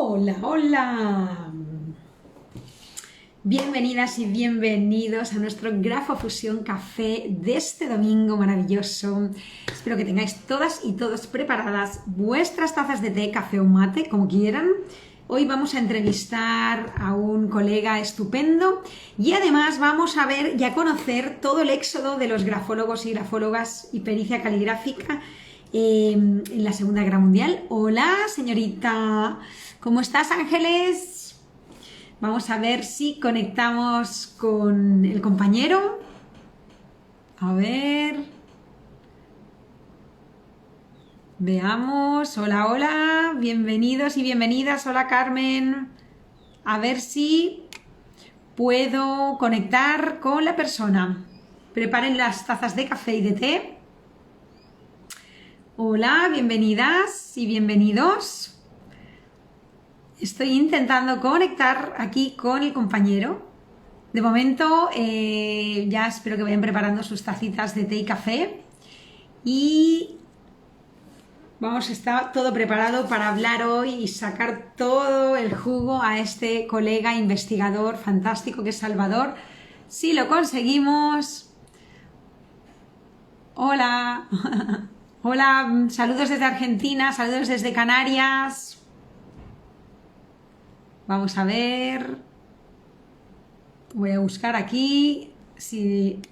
Hola, hola. Bienvenidas y bienvenidos a nuestro Grafofusión Café de este domingo maravilloso. Espero que tengáis todas y todos preparadas vuestras tazas de té, café o mate, como quieran. Hoy vamos a entrevistar a un colega estupendo y además vamos a ver y a conocer todo el éxodo de los grafólogos y grafólogas y pericia caligráfica en la Segunda Guerra Mundial. Hola, señorita. ¿Cómo estás, Ángeles? Vamos a ver si conectamos con el compañero. A ver. Veamos. Hola, hola. Bienvenidos y bienvenidas. Hola, Carmen. A ver si puedo conectar con la persona. Preparen las tazas de café y de té. Hola, bienvenidas y bienvenidos. Estoy intentando conectar aquí con el compañero. De momento ya espero que vayan preparando sus tacitas de té y café. Y vamos, está todo preparado para hablar hoy y sacar todo el jugo a este colega investigador fantástico que es Salvador. Si lo conseguimos. Hola. Hola, saludos desde Argentina, saludos desde Canarias. Vamos a ver. Voy a buscar aquí si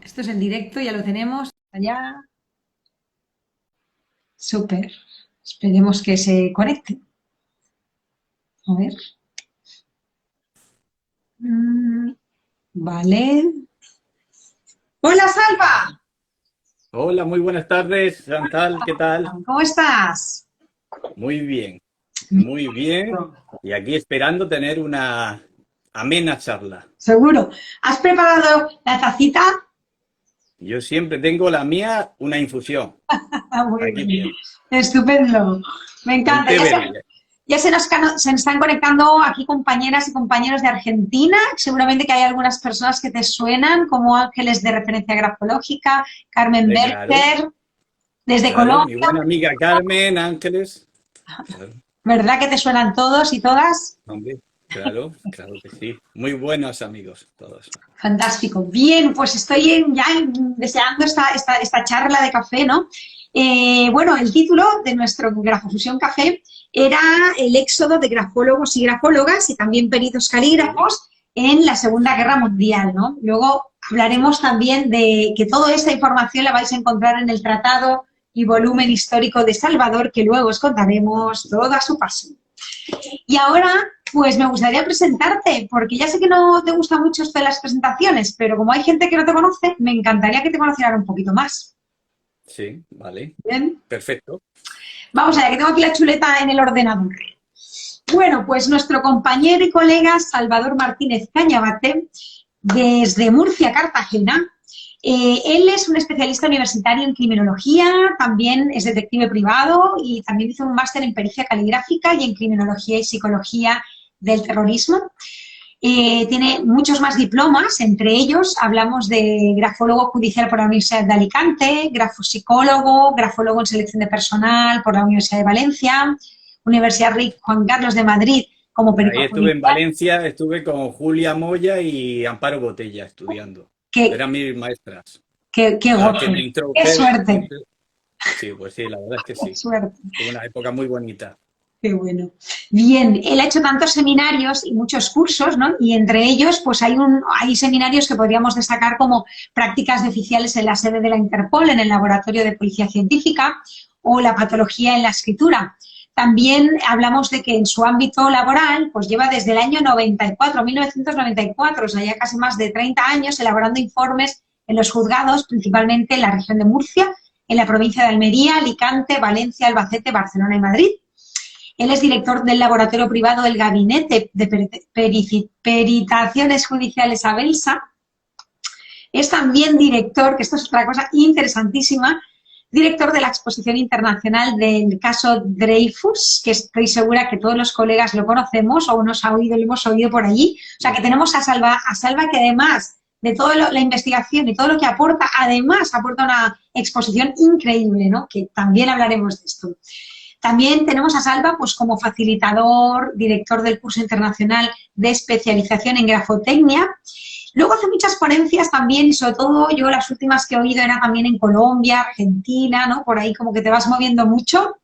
esto es en directo, ya lo tenemos. Allá. Súper. Esperemos que se conecte. A ver. Vale. Hola, Salva. Hola, muy buenas tardes, Chantal, ¿qué tal? ¿Cómo estás? Muy bien, muy bien. Y aquí esperando tener una amena charla. Seguro. ¿Has preparado la tacita? Yo siempre tengo la mía, una infusión. Muy Aquí bien. tienes, Estupendo. Me un encanta. té verde. Ya se nos están conectando aquí compañeras y compañeros de Argentina. Seguramente que hay algunas personas que te suenan, como Ángeles de Referencia Grafológica, Carmen Claro, Berger, desde claro, mi Colombia. buena amiga Carmen Ángeles. Claro, ¿Verdad que te suenan todos y todas? hombre, claro, claro que sí. Muy buenos amigos todos. Fantástico. Bien, pues estoy deseando esta charla de café, ¿no? Bueno, el título de nuestro Grafofusión Café era el éxodo de grafólogos y grafólogas y también peritos Sí, calígrafos en la Segunda sí, Guerra Mundial, ¿no? Luego sí. hablaremos también de que toda esta información la vais a encontrar en el tratado y volumen histórico de Salvador, que luego os contaremos todo a su paso. Y ahora, pues me gustaría presentarte, porque ya sé que no te gusta mucho esto de las presentaciones, pero como hay gente que no te conoce, me encantaría que te conocieran un poquito más. Sí, vale, Bien, perfecto. vamos allá, que tengo aquí la chuleta en el ordenador. Bueno, pues nuestro compañero y colega Salvador Martínez Cañabate, desde Murcia, Cartagena. Él es un especialista universitario en criminología, también es detective privado y también hizo un máster en pericia caligráfica y en criminología y psicología del terrorismo. Tiene muchos más diplomas, entre ellos hablamos de grafólogo judicial por la Universidad de Alicante, grafopsicólogo, grafólogo en selección de personal por la Universidad de Valencia, Universidad Rey Juan Carlos de Madrid como perito Ahí estuve en judicial. Valencia, estuve con Julia Moya y Amparo Botella estudiando. ¡Qué, Eran mis maestras. qué Las que me goce! ¡Qué introdujeron. suerte! Sí, pues sí, la verdad es que ¡Qué sí. suerte! Fue una época muy bonita. Qué bueno. Bien, él ha hecho tantos seminarios y muchos cursos, ¿no? Y entre ellos, pues hay seminarios que podríamos destacar como prácticas de oficiales en la sede de la Interpol, en el Laboratorio de Policía Científica, o la patología en la escritura. También hablamos de que en su ámbito laboral, pues lleva desde el año 94, 1994, o sea, ya casi más de 30 años, elaborando informes en los juzgados, principalmente en la región de Murcia, en la provincia de Almería, Alicante, Valencia, Albacete, Barcelona y Madrid. Él es director del laboratorio privado del Gabinete de Peritaciones Judiciales Abelsa. Es también director, que esto es otra cosa interesantísima, director de la exposición internacional del caso Dreyfus, que estoy segura que todos los colegas lo conocemos o nos ha oído, lo hemos oído por allí. O sea, que tenemos a Salva que además de toda la investigación y todo lo que aporta, además aporta una exposición increíble, ¿no? Que también hablaremos de esto. También tenemos a Salva pues, como facilitador, director del curso internacional de especialización en grafotecnia. Luego hace muchas ponencias también, y sobre todo yo las últimas que he oído era también en Colombia, Argentina, ¿no? Por ahí como que te vas moviendo mucho.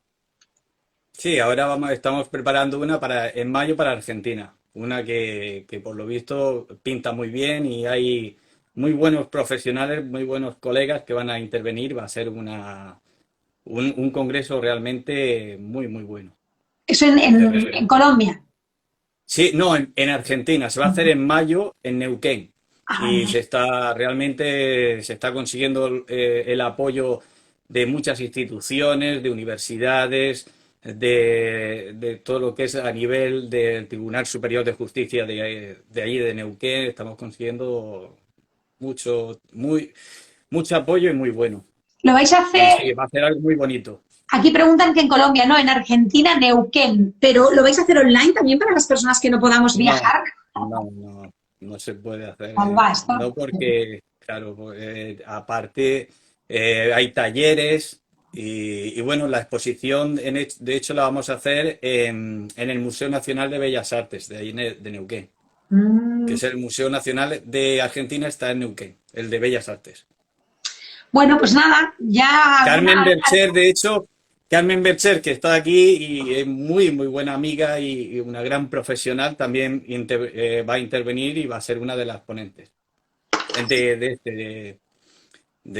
Sí, ahora estamos preparando una en mayo para Argentina. Una que por lo visto pinta muy bien y hay muy buenos profesionales, muy buenos colegas que van a intervenir. Va a ser un congreso realmente muy, muy bueno. Eso De en referencia. Colombia. Sí, no, en Argentina. Se va a hacer en mayo en Neuquén. Ah, Y realmente se está consiguiendo el apoyo de muchas instituciones, de universidades, de todo lo que es a nivel del Tribunal Superior de Justicia de ahí de Neuquén. Estamos consiguiendo mucho apoyo y muy bueno. lo vais a Y hacer, sí, va a ser algo muy bonito. aquí preguntan que en Colombia, no, en Argentina, Neuquén, pero ¿lo vais a hacer online también para las personas que no podamos No, viajar? no se puede hacer. Salva esto. No porque, claro, aparte hay talleres y bueno, la exposición, de hecho, la vamos a hacer en el Museo Nacional de Bellas Artes de ahí de Neuquén, que Mm, es el Museo Nacional de Argentina, está en Neuquén, el de Bellas Artes. bueno, pues nada, ya Carmen alguna... Bercher, de hecho, Carmen Bercher, que está aquí y es muy, muy buena amiga y una gran profesional, también va a intervenir y va a ser una de las ponentes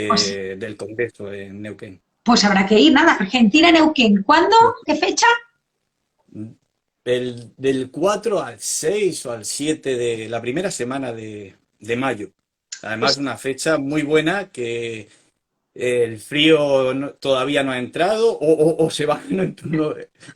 Pues, del Congreso en Neuquén. pues habrá que ir, nada, Argentina, Neuquén. ¿Cuándo? ¿Qué fecha? Del 4 al 6 o al 7 de la primera semana de mayo. Además, Pues una fecha muy buena que el frío todavía no ha entrado o se va,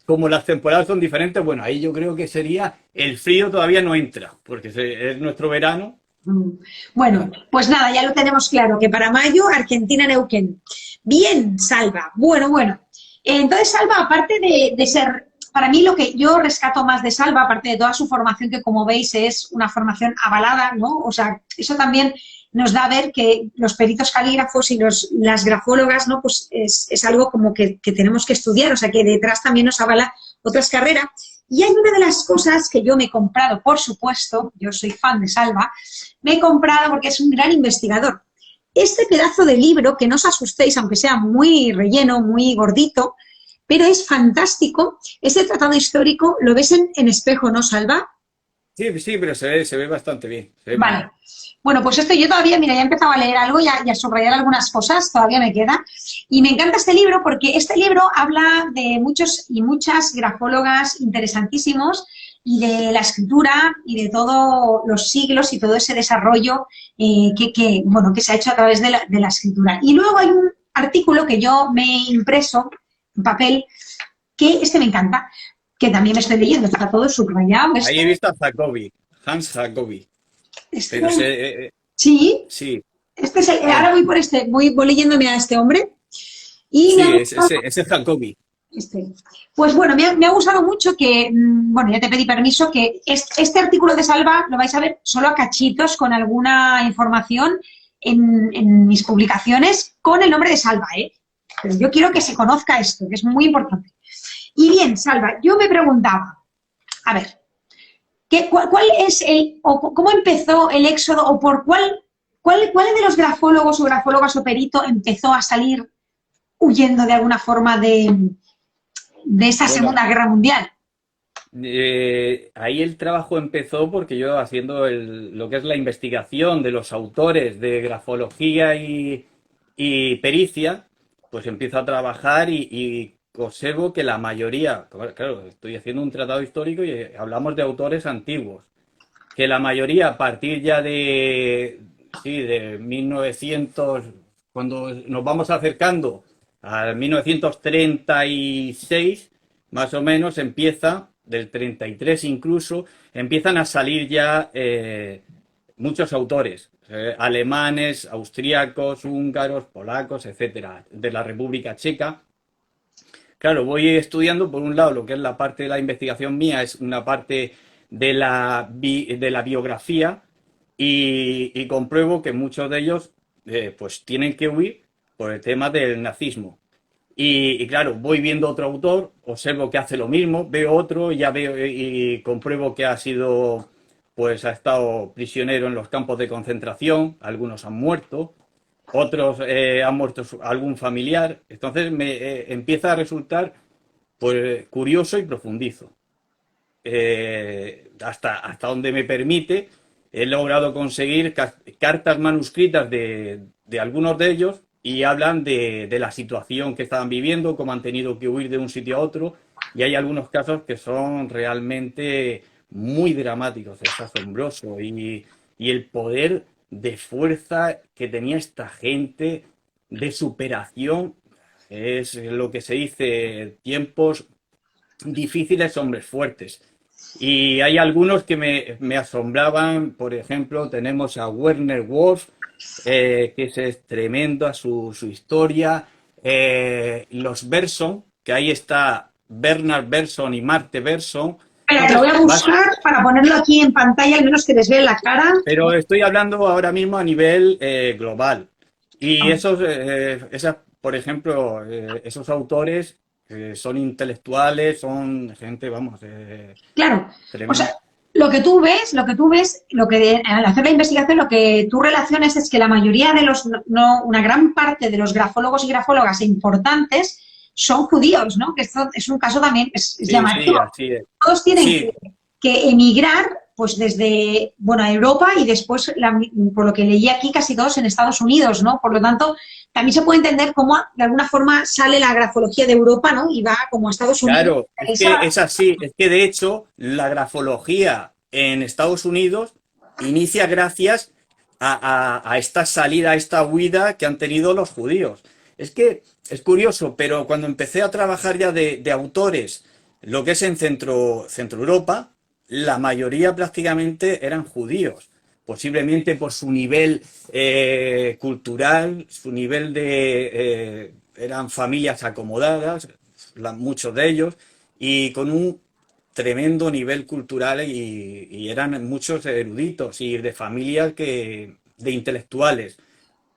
como las temporadas son diferentes, bueno, ahí yo creo que sería el frío todavía no entra, porque es nuestro verano. mm, bueno, pues nada, ya lo tenemos claro, que para mayo, Argentina, Neuquén. Bien, Salva. Bueno. Entonces, Salva, aparte de ser, para mí lo que yo rescato más de Salva, aparte de toda su formación, que como veis es una formación avalada, ¿no? O sea, eso también nos da a ver que los peritos calígrafos y las grafólogas, ¿no? Pues es algo como que tenemos que estudiar, o sea, que detrás también nos avala otras carreras. Y hay una de las cosas que yo me he comprado, por supuesto, yo soy fan de Salva, me he comprado porque es un gran investigador. Este pedazo de libro, que no os asustéis, aunque sea muy relleno, muy gordito, pero es fantástico. Este tratado histórico lo ves en espejo, ¿no, Salva? Sí, sí, pero se ve bastante bien, se ve muy Vale. bien. Bueno, pues esto yo todavía, mira, ya he empezado a leer algo y a subrayar algunas cosas, todavía me queda. Y me encanta este libro porque este libro habla de muchos y muchas grafólogas interesantísimos y de la escritura y de todos los siglos y todo ese desarrollo bueno, que se ha hecho a través de la escritura. Y luego hay un artículo que yo me he impreso en papel, que este me encanta, que también me estoy leyendo, está todo subrayado. Ahí he visto a Jacobi, Hans Jacobi, Este, pero sí, sí, este es ahora sí, voy por voy leyéndome a este hombre y me ha sí, gustado ese es Jacobi. este. Pues bueno, me ha gustado mucho que, bueno, ya te pedí permiso, que este artículo de Salva lo vais a ver solo a cachitos con alguna información en mis publicaciones con el nombre de Salva, ¿eh? Pero yo quiero que se conozca esto, que es muy importante. Y bien, Salva, yo me preguntaba, a ver, ¿cuál es o cómo empezó el éxodo o por cuál de los grafólogos o grafólogas o perito empezó a salir huyendo de alguna forma de esa Bueno, Segunda Guerra Mundial? ahí el trabajo empezó porque yo haciendo lo que es la investigación de los autores de grafología y pericia, pues empiezo a trabajar y observo que la mayoría, claro, estoy haciendo un tratado histórico y hablamos de autores antiguos, que la mayoría a partir ya sí, de 1900, cuando nos vamos acercando al 1936, más o menos empieza, del 33 incluso, empiezan a salir ya muchos autores, alemanes, austríacos, húngaros, polacos, etcétera, de la República Checa. Claro, voy estudiando, por un lado, lo que es la parte de la investigación mía, es una parte de la biografía y compruebo que muchos de ellos pues tienen que huir por el tema del nazismo. Y claro, voy viendo otro autor, observo que hace lo mismo, veo otro, ya veo y compruebo que ha sido, pues ha estado prisionero en los campos de concentración, algunos han muerto, otros han muerto algún familiar. Entonces me empieza a resultar pues curioso y profundizo. Hasta donde me permite, he logrado conseguir cartas manuscritas de algunos de ellos y hablan de la situación que estaban viviendo, cómo han tenido que huir de un sitio a otro, y hay algunos casos que son realmente muy dramáticos, es asombroso, y el poder de fuerza que tenía esta gente, de superación, es lo que se dice, tiempos difíciles, hombres fuertes. Y hay algunos que me asombraban, por ejemplo, tenemos a Werner Wolf, que es tremenda su historia, los Berson, que ahí está Bernard Berson y Marte Berson. Espera, que lo voy a buscar para ponerlo aquí en pantalla, al menos que les vea la cara. Pero estoy hablando ahora mismo a nivel global. Y por ejemplo, esos autores son intelectuales, son gente, vamos, Claro, o tremenda. sea, al hacer la investigación, lo que tú relacionas es que la mayoría de no, una gran parte de los grafólogos y grafólogas importantes son judíos, ¿no? Que esto es un caso también, es Sí, sí, llamativo. así es. Todos tienen Sí, que emigrar, pues desde, bueno, a Europa y después, por lo que leí aquí, casi todos en Estados Unidos, ¿no? Por lo tanto, también se puede entender cómo de alguna forma sale la grafología de Europa, ¿no? Y va como a Estados Unidos. claro, es que es así, es que de hecho la grafología en Estados Unidos inicia gracias a esta salida, a esta huida que han tenido los judíos. Es que es curioso, pero cuando empecé a trabajar ya de autores, lo que es en Centro Europa, la mayoría prácticamente eran judíos, posiblemente por su nivel cultural, su nivel eran familias acomodadas, muchos de ellos, y con un tremendo nivel cultural y eran muchos eruditos y de familias de intelectuales.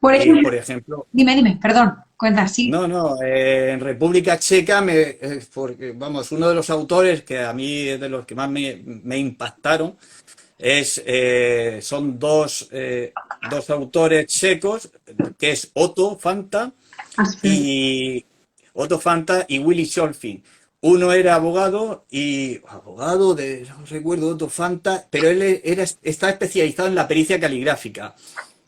Por ejemplo, Por ejemplo, dime, perdón, cuenta, sí. no, en República Checa, porque, vamos, uno de los autores que a mí es de los que más me impactaron son dos autores checos, que es y Otto Fanta y Willy Scholfin. Uno era abogado no recuerdo, Otto Fanta, pero él está especializado en la pericia caligráfica.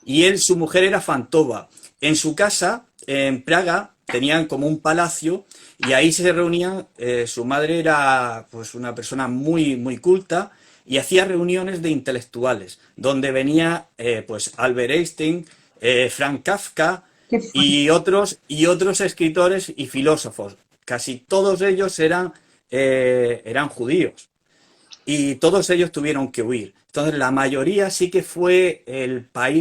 Y su mujer era Fantova. En su casa, en Praga, tenían como un palacio y ahí se reunían. Su madre era pues una persona muy, muy culta y hacía reuniones de intelectuales, donde venía pues Albert Einstein, Frank Kafka y otros escritores y filósofos. Casi todos ellos eran judíos y todos ellos tuvieron que huir. Entonces, la mayoría sí que fue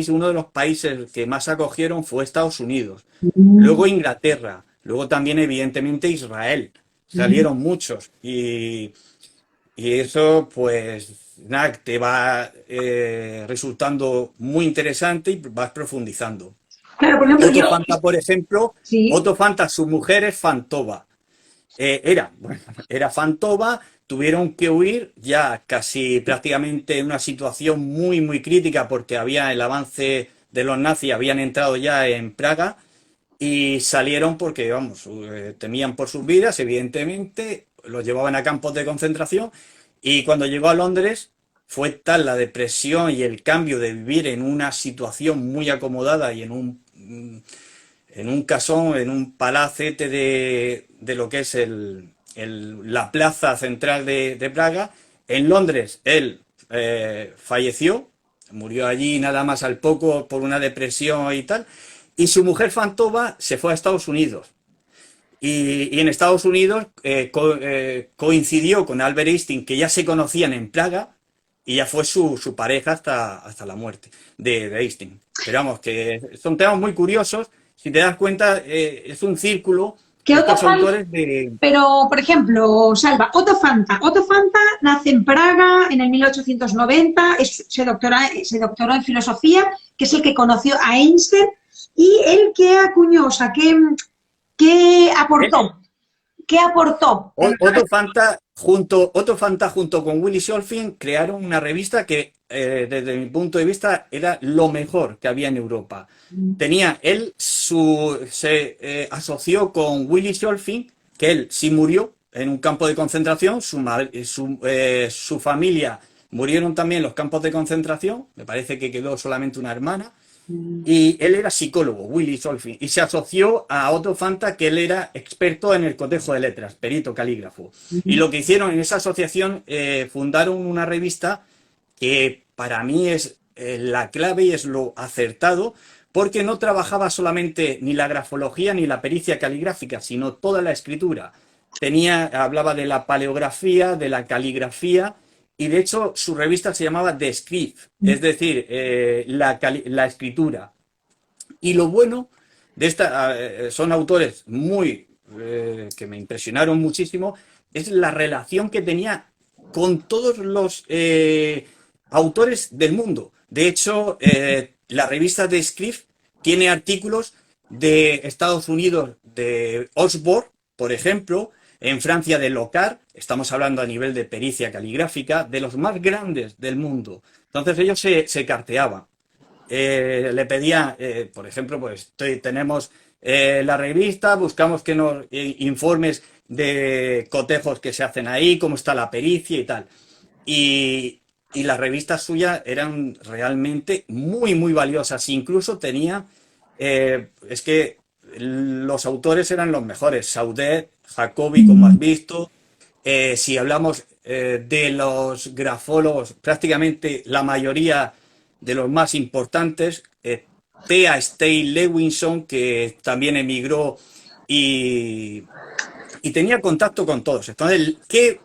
uno de los países que más acogieron fue Estados Unidos. Luego Inglaterra, luego también evidentemente Israel. Salieron muchos y eso pues nada, te va resultando muy interesante y vas profundizando. Claro, por ejemplo, Otto Fanta, por ejemplo, sí. Otto Fanta, su mujer es Fantova. Era Fantova, tuvieron que huir ya casi prácticamente en una situación muy, muy crítica porque había el avance de los nazis, habían entrado ya en Praga y salieron porque, vamos, temían por sus vidas, evidentemente, los llevaban a campos de concentración y cuando llegó a Londres fue tal la depresión y el cambio de vivir en una situación muy acomodada y en un casón, en un palacete de lo que es la plaza central de Praga. En Londres él falleció, murió allí nada más al poco por una depresión y tal, y su mujer Fantova se fue a Estados Unidos. Y en Estados Unidos coincidió con Albert Einstein, que ya se conocían en Praga, y ya fue su pareja hasta la muerte de Einstein. Pero vamos, que son temas muy curiosos. Si te das cuenta, es un círculo. Pero, por ejemplo, Salva, Otto Fanta. Otto Fanta nace en Praga en el 1890, se doctoró en filosofía, que es el que conoció a Einstein, y el que acuñó, o sea, ¿Qué Él, aportó? ¿Qué aportó? Otto Fanta junto con Willy Solfing crearon una revista que, desde mi punto de vista, era lo mejor que había en Europa. Se asoció con Willy Solfing, que él sí murió en un campo de concentración, su familia murieron también en los campos de concentración, me parece que quedó solamente una hermana, y él era psicólogo, Willy Solfing, y se asoció a Otto Fanta, que él era experto en el cotejo de letras, perito calígrafo. Y lo que hicieron en esa asociación, fundaron una revista que para mí es la clave y es lo acertado, porque no trabajaba solamente ni la grafología ni la pericia caligráfica, sino toda la escritura. Hablaba de la paleografía, de la caligrafía, y de hecho su revista se llamaba The Script, es decir, la escritura. Y lo bueno de son autores que me impresionaron muchísimo, es la relación que tenía con todos los autores del mundo. De hecho, la revista The Script tiene artículos de Estados Unidos, de Osborne, por ejemplo, en Francia de Locard, estamos hablando a nivel de pericia caligráfica, de los más grandes del mundo. Entonces ellos se carteaban. Le pedían, por ejemplo, pues tenemos la revista, buscamos que nos informes de cotejos que se hacen ahí, cómo está la pericia y tal. Y las revistas suyas eran realmente muy, muy valiosas. Incluso tenía, es que los autores eran los mejores, Saudet, Jacobi, como has visto. Si hablamos de los grafólogos, prácticamente la mayoría de los más importantes, Thea Stein Lewinson, que también emigró y tenía contacto con todos. Entonces, ¿qué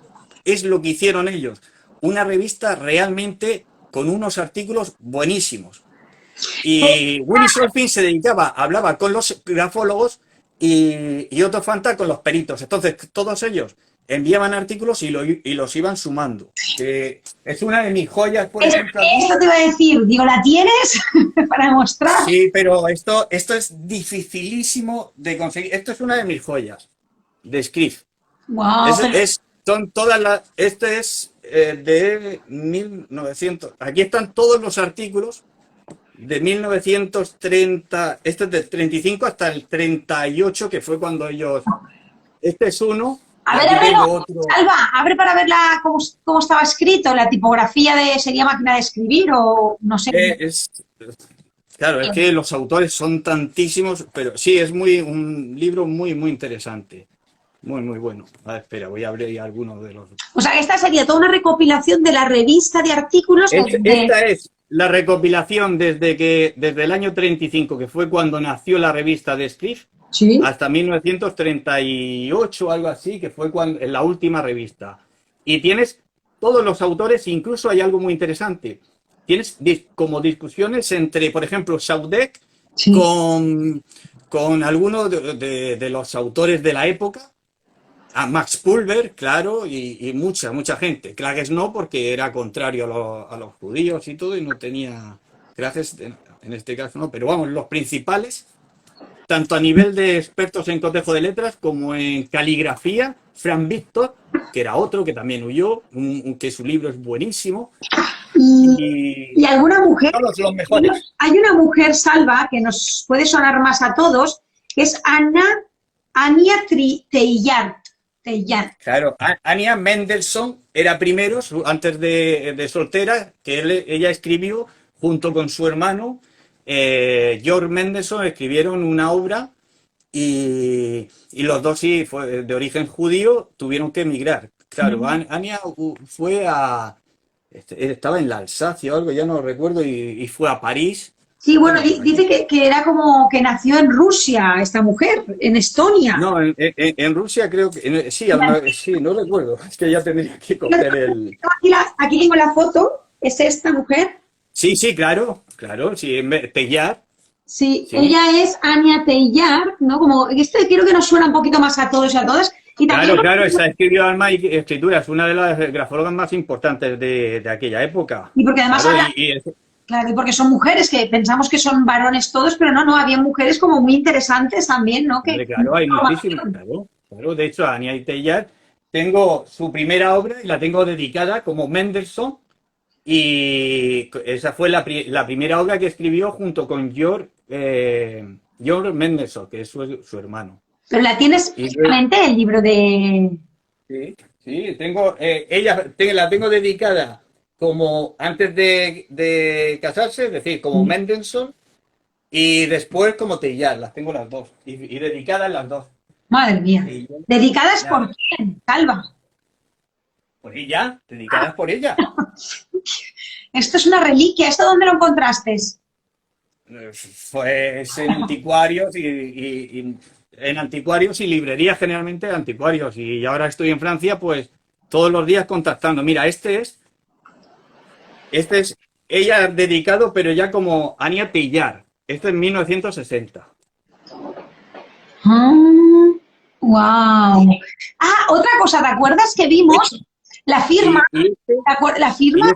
es lo que hicieron ellos? Una revista realmente con unos artículos buenísimos. Y Willy Solfing hablaba con los grafólogos y Otto Fanta con los peritos. Entonces, todos ellos enviaban artículos y los iban sumando. Que es una de mis joyas, por ejemplo. Esto te iba a decir, digo, ¿la tienes para mostrar? Sí, pero esto es dificilísimo de conseguir. Esto es una de mis joyas de Script. Wow, Son todas las. Este es de 1900. Aquí están todos los artículos de 1930. Este es del 35 hasta el 38, que fue cuando ellos. Este es uno. A ver, Alba, abre para ver cómo estaba escrito, la tipografía ¿sería máquina de escribir o no sé? Claro, es que los autores son tantísimos, pero sí, es un libro muy, muy interesante. Muy, muy bueno. A ver, espera, voy a abrir algunos de los... O sea, esta sería toda una recopilación de la revista de artículos. Esta es la recopilación desde el año 35, que fue cuando nació la revista de Script, ¿sí?, hasta 1938, algo así, que fue en la última revista. Y tienes todos los autores, incluso hay algo muy interesante. Tienes como discusiones entre, por ejemplo, Saudet, sí, con algunos de los autores de la época, a Max Pulver, claro, y mucha gente. Klages no, porque era contrario a los judíos y todo, y no tenía Klages en este caso, no. Pero vamos, los principales, tanto a nivel de expertos en cotejo de letras como en caligrafía, Frank Victor, que era otro que también huyó, que su libro es buenísimo. ¿Y alguna mujer? Todos los mejores. Hay una mujer, Salva, que nos puede sonar más a todos, que es Ania Teilhard. Claro, Ania Mendelssohn era primero, antes de soltera, que ella escribió junto con su hermano, Georg Mendelssohn, escribieron una obra y los dos, sí, fue de origen judío, tuvieron que emigrar. Claro, Ania estaba en la Alsacia o algo, ya no recuerdo, y fue a París. Sí, bueno, dice que era como que nació en Rusia esta mujer, en Estonia. No, en Rusia creo que... Sí, no recuerdo, es que ya tendría que coger el... Aquí tengo la foto, ¿es esta mujer? Sí, claro, sí, Teilhard. Sí, ella es Ania Teilhard, ¿no? Como esto creo que nos suena un poquito más a todos y a todas. Y claro, esa escribió Alma y Escritura, es una de las grafólogas más importantes de aquella época. Y porque además claro, Claro, y porque son mujeres, que pensamos que son varones todos, pero no, había mujeres como muy interesantes también, ¿no? Hombre, claro, hay muchísimas, claro, claro. De hecho, Anya Teilhard, tengo su primera obra y la tengo dedicada como Mendelssohn, y esa fue la primera obra que escribió junto con Georg Mendelssohn, que es su hermano. Pero la tienes Y físicamente, el libro de... sí, sí, la tengo dedicada como antes de casarse, es decir, como Mendelssohn, y después como Teilhard, las tengo las dos, y dedicadas las dos. Madre mía. Teilhard, ¿Dedicadas ya, por quién, Salva? por ella, dedicadas por ella. Esto es una reliquia. ¿Esto dónde lo encontraste? Pues en anticuarios y en anticuarios y librerías, generalmente anticuarios. Y ahora estoy en Francia, pues todos los días contactando. Mira, este es ella dedicado, pero ya como Anya Teilhard. Este es 1960. Wow. Ah, otra cosa, ¿te acuerdas que vimos la firma? La firma.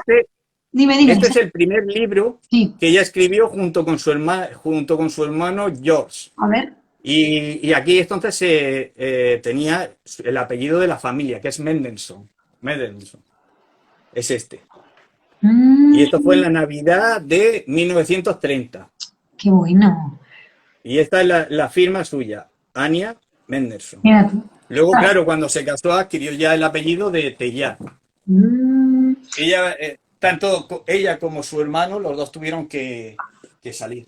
Dime. Este es el primer libro sí. que ella escribió junto con su hermano George. A ver. Y aquí entonces tenía el apellido de la familia, que es Mendelssohn. Mendelssohn. Es este. Y esto fue en la Navidad de 1930. Qué bueno. Y esta es la firma suya, Anya Mendelssohn. Mira tú. Luego, claro, cuando se casó adquirió ya el apellido de Teilhard. Ella, tanto ella como su hermano, los dos tuvieron que salir.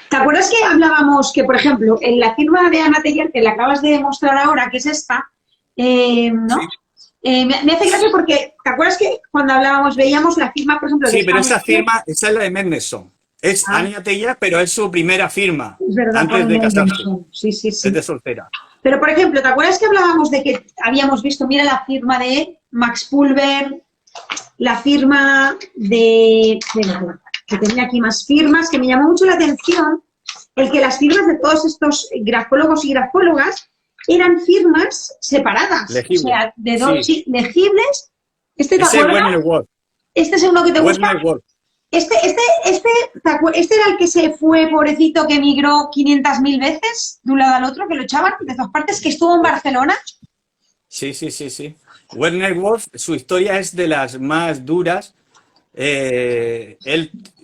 ¿Te acuerdas que hablábamos que, por ejemplo, en la firma de Anya Teilhard, que la acabas de mostrar ahora, que es esta, ¿no? Sí. Me hace gracia porque, ¿te acuerdas que cuando hablábamos veíamos la firma, por ejemplo? Sí, pero esa firma, esa es la de Mendelssohn. Es Anya Teilhard, pero es su primera firma. Es verdad, antes de casarse. Sí. Es de soltera. Pero, por ejemplo, ¿te acuerdas que hablábamos de que habíamos visto, mira la firma de Max Pulver, la firma de... que tenía aquí más firmas, que me llamó mucho la atención el que las firmas de todos estos grafólogos y grafólogas eran firmas separadas, legibles. O sea, de dos legibles. ¿Este te acuerdas? Este es uno que te gusta. Este era el que se fue, pobrecito, que emigró 500.000 veces de un lado al otro, que lo echaban de todas partes, que estuvo en Barcelona. Sí. Werner Wolf, su historia es de las más duras. Él,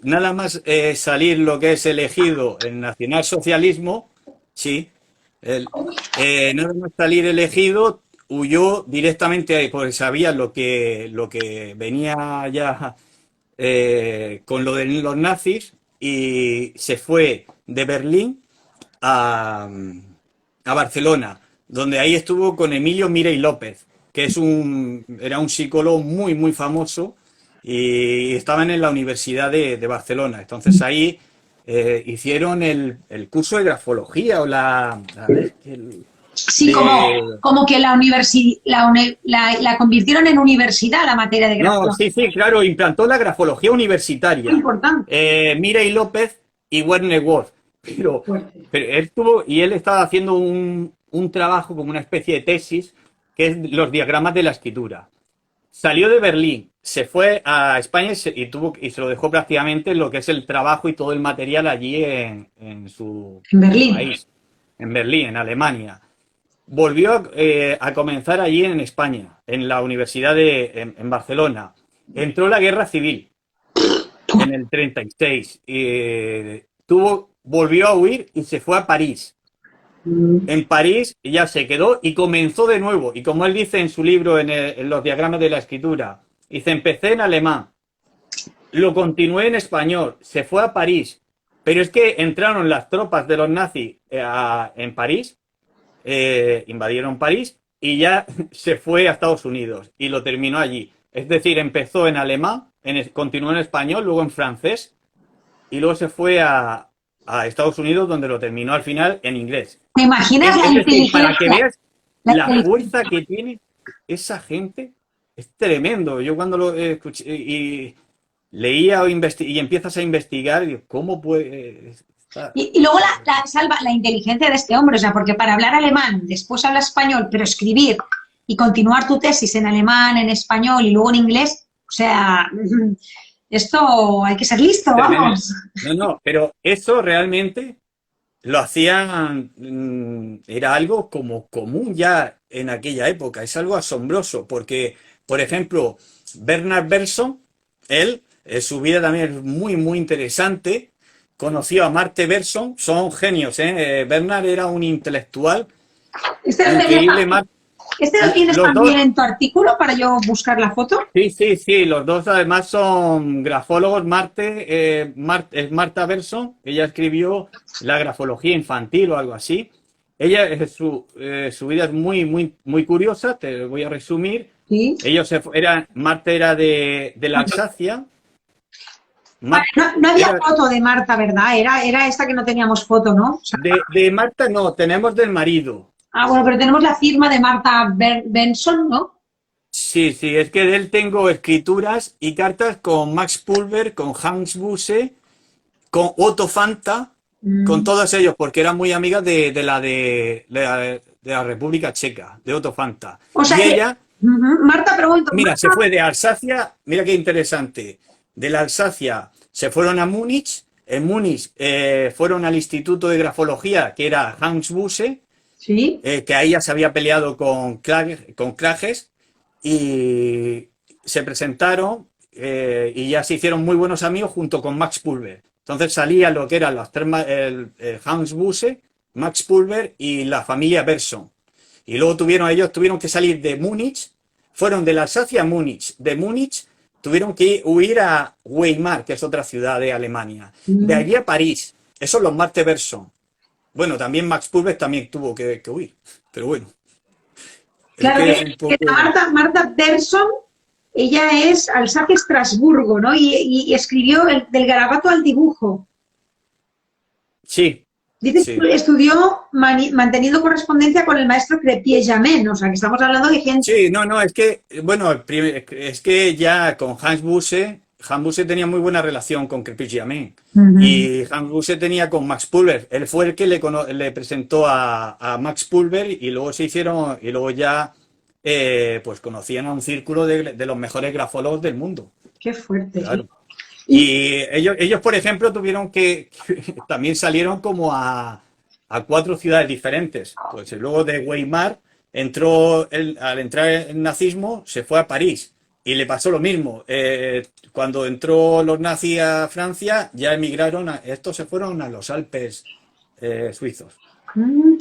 nada más salir lo que es elegido en nacionalsocialismo, sí, nada más salir elegido, huyó directamente ahí, porque sabía lo que venía ya con lo de los nazis, y se fue de Berlín a Barcelona, donde ahí estuvo con Emilio Mirey López, que era un psicólogo muy, muy famoso, y estaban en la Universidad de Barcelona. Entonces ahí hicieron el curso de grafología o sí, como que la convirtieron en universidad, la materia de grafología. No, sí, claro, implantó la grafología universitaria. Muy importante. Mirey López y Werner Wolf. Pero él estaba haciendo un trabajo como una especie de tesis, que es los diagramas de la escritura. Salió de Berlín, se fue a España y se lo dejó prácticamente lo que es el trabajo y todo el material allí en su país, en Berlín, en Alemania. Volvió a comenzar allí en España, en la Universidad en Barcelona. Entró la Guerra Civil en el 36. Volvió a huir y se fue a París. En París ya se quedó y comenzó de nuevo. Y como él dice en su libro, en los diagramas de la escritura, dice, empecé en alemán, lo continué en español, se fue a París, pero es que entraron las tropas de los nazis en París, invadieron París y ya se fue a Estados Unidos y lo terminó allí. Es decir, empezó en alemán, continuó en español, luego en francés y luego se fue a Estados Unidos, donde lo terminó al final en inglés. ¿Te imaginas la inteligencia? Para que veas la fuerza que tiene esa gente, es tremendo. Yo cuando lo escuché y leía y empiezas a investigar, digo, ¿cómo puede estar? Y luego Salva, la inteligencia de este hombre, o sea, porque para hablar alemán, después habla español, pero escribir y continuar tu tesis en alemán, en español y luego en inglés, o sea, Esto hay que ser listo, tremendo. vamos. No, no, pero eso realmente lo hacían, era algo como común ya en aquella época, es algo asombroso, porque, por ejemplo, Bernard Bergson, él, su vida también es muy, muy interesante, conoció a Marte Bergson, son genios, ¿eh? Bernard era un intelectual Este lo tenías, increíble, este lo tienes los dos. también en tu artículo para yo buscar la foto. Sí, sí, sí, los dos además son grafólogos. Es Marta Berson, ella escribió la grafología infantil o algo así. Ella, su vida es muy, muy, muy curiosa, te lo voy a resumir. Sí. Marta era de la Alsacia. Vale, Mar- no había era foto de Marta, ¿verdad? Era esta que no teníamos foto, ¿no? O sea, de Marta no, tenemos del marido. bueno, pero tenemos la firma de Marta Benson, ¿no? Sí, sí, es que de él tengo escrituras y cartas con Max Pulver, con Hans Busse, con Otto Fanta, con Mm. todos ellos, porque eran muy amigas de la República Checa, de Otto Fanta. O sea Y que, ella, Marta, pregunto, mira, se fue de Alsacia, mira qué interesante, de la Alsacia se fueron a Múnich, en Múnich fueron al Instituto de Grafología, que era Hans Busse, sí, que ahí ya se había peleado con Klages, y se presentaron y ya se hicieron muy buenos amigos junto con Max Pulver. Entonces salía lo que eran el Hans Busse, Max Pulver y la familia Berson. Y luego ellos tuvieron que salir de Múnich, fueron de la Alsacia a Múnich, de Múnich tuvieron que huir a Weimar, que es otra ciudad de Alemania, de mm, allí a París, esos son los Marte Berson. Bueno, también Max Pulver también tuvo que huir, pero bueno, es claro que es un que poco... Marta Benson, ella es Alsacia-Estrasburgo, ¿no? Y escribió del garabato al dibujo. Sí, Dices sí. que estudió manteniendo correspondencia con el maestro Crépy-Jamin, o sea, que estamos hablando de gente. Sí, no, no, es que, bueno, es que ya con Hans Busse tenía muy buena relación con Crépy-Jamin. Ujú. Y Hans Busse tenía con Max Pulver. Él fue el que le presentó a Max Pulver y luego se hicieron, y luego ya, pues conocían a un círculo de los mejores grafólogos del mundo. Qué fuerte, ¿eh? Claro. Y, Y ellos, por ejemplo, tuvieron también salieron como a 4 ciudades diferentes. Pues luego de Weimar, al entrar el nazismo, se fue a París. Y le pasó lo mismo. Cuando entró los nazis a Francia, ya emigraron, estos se fueron a los Alpes suizos. mm,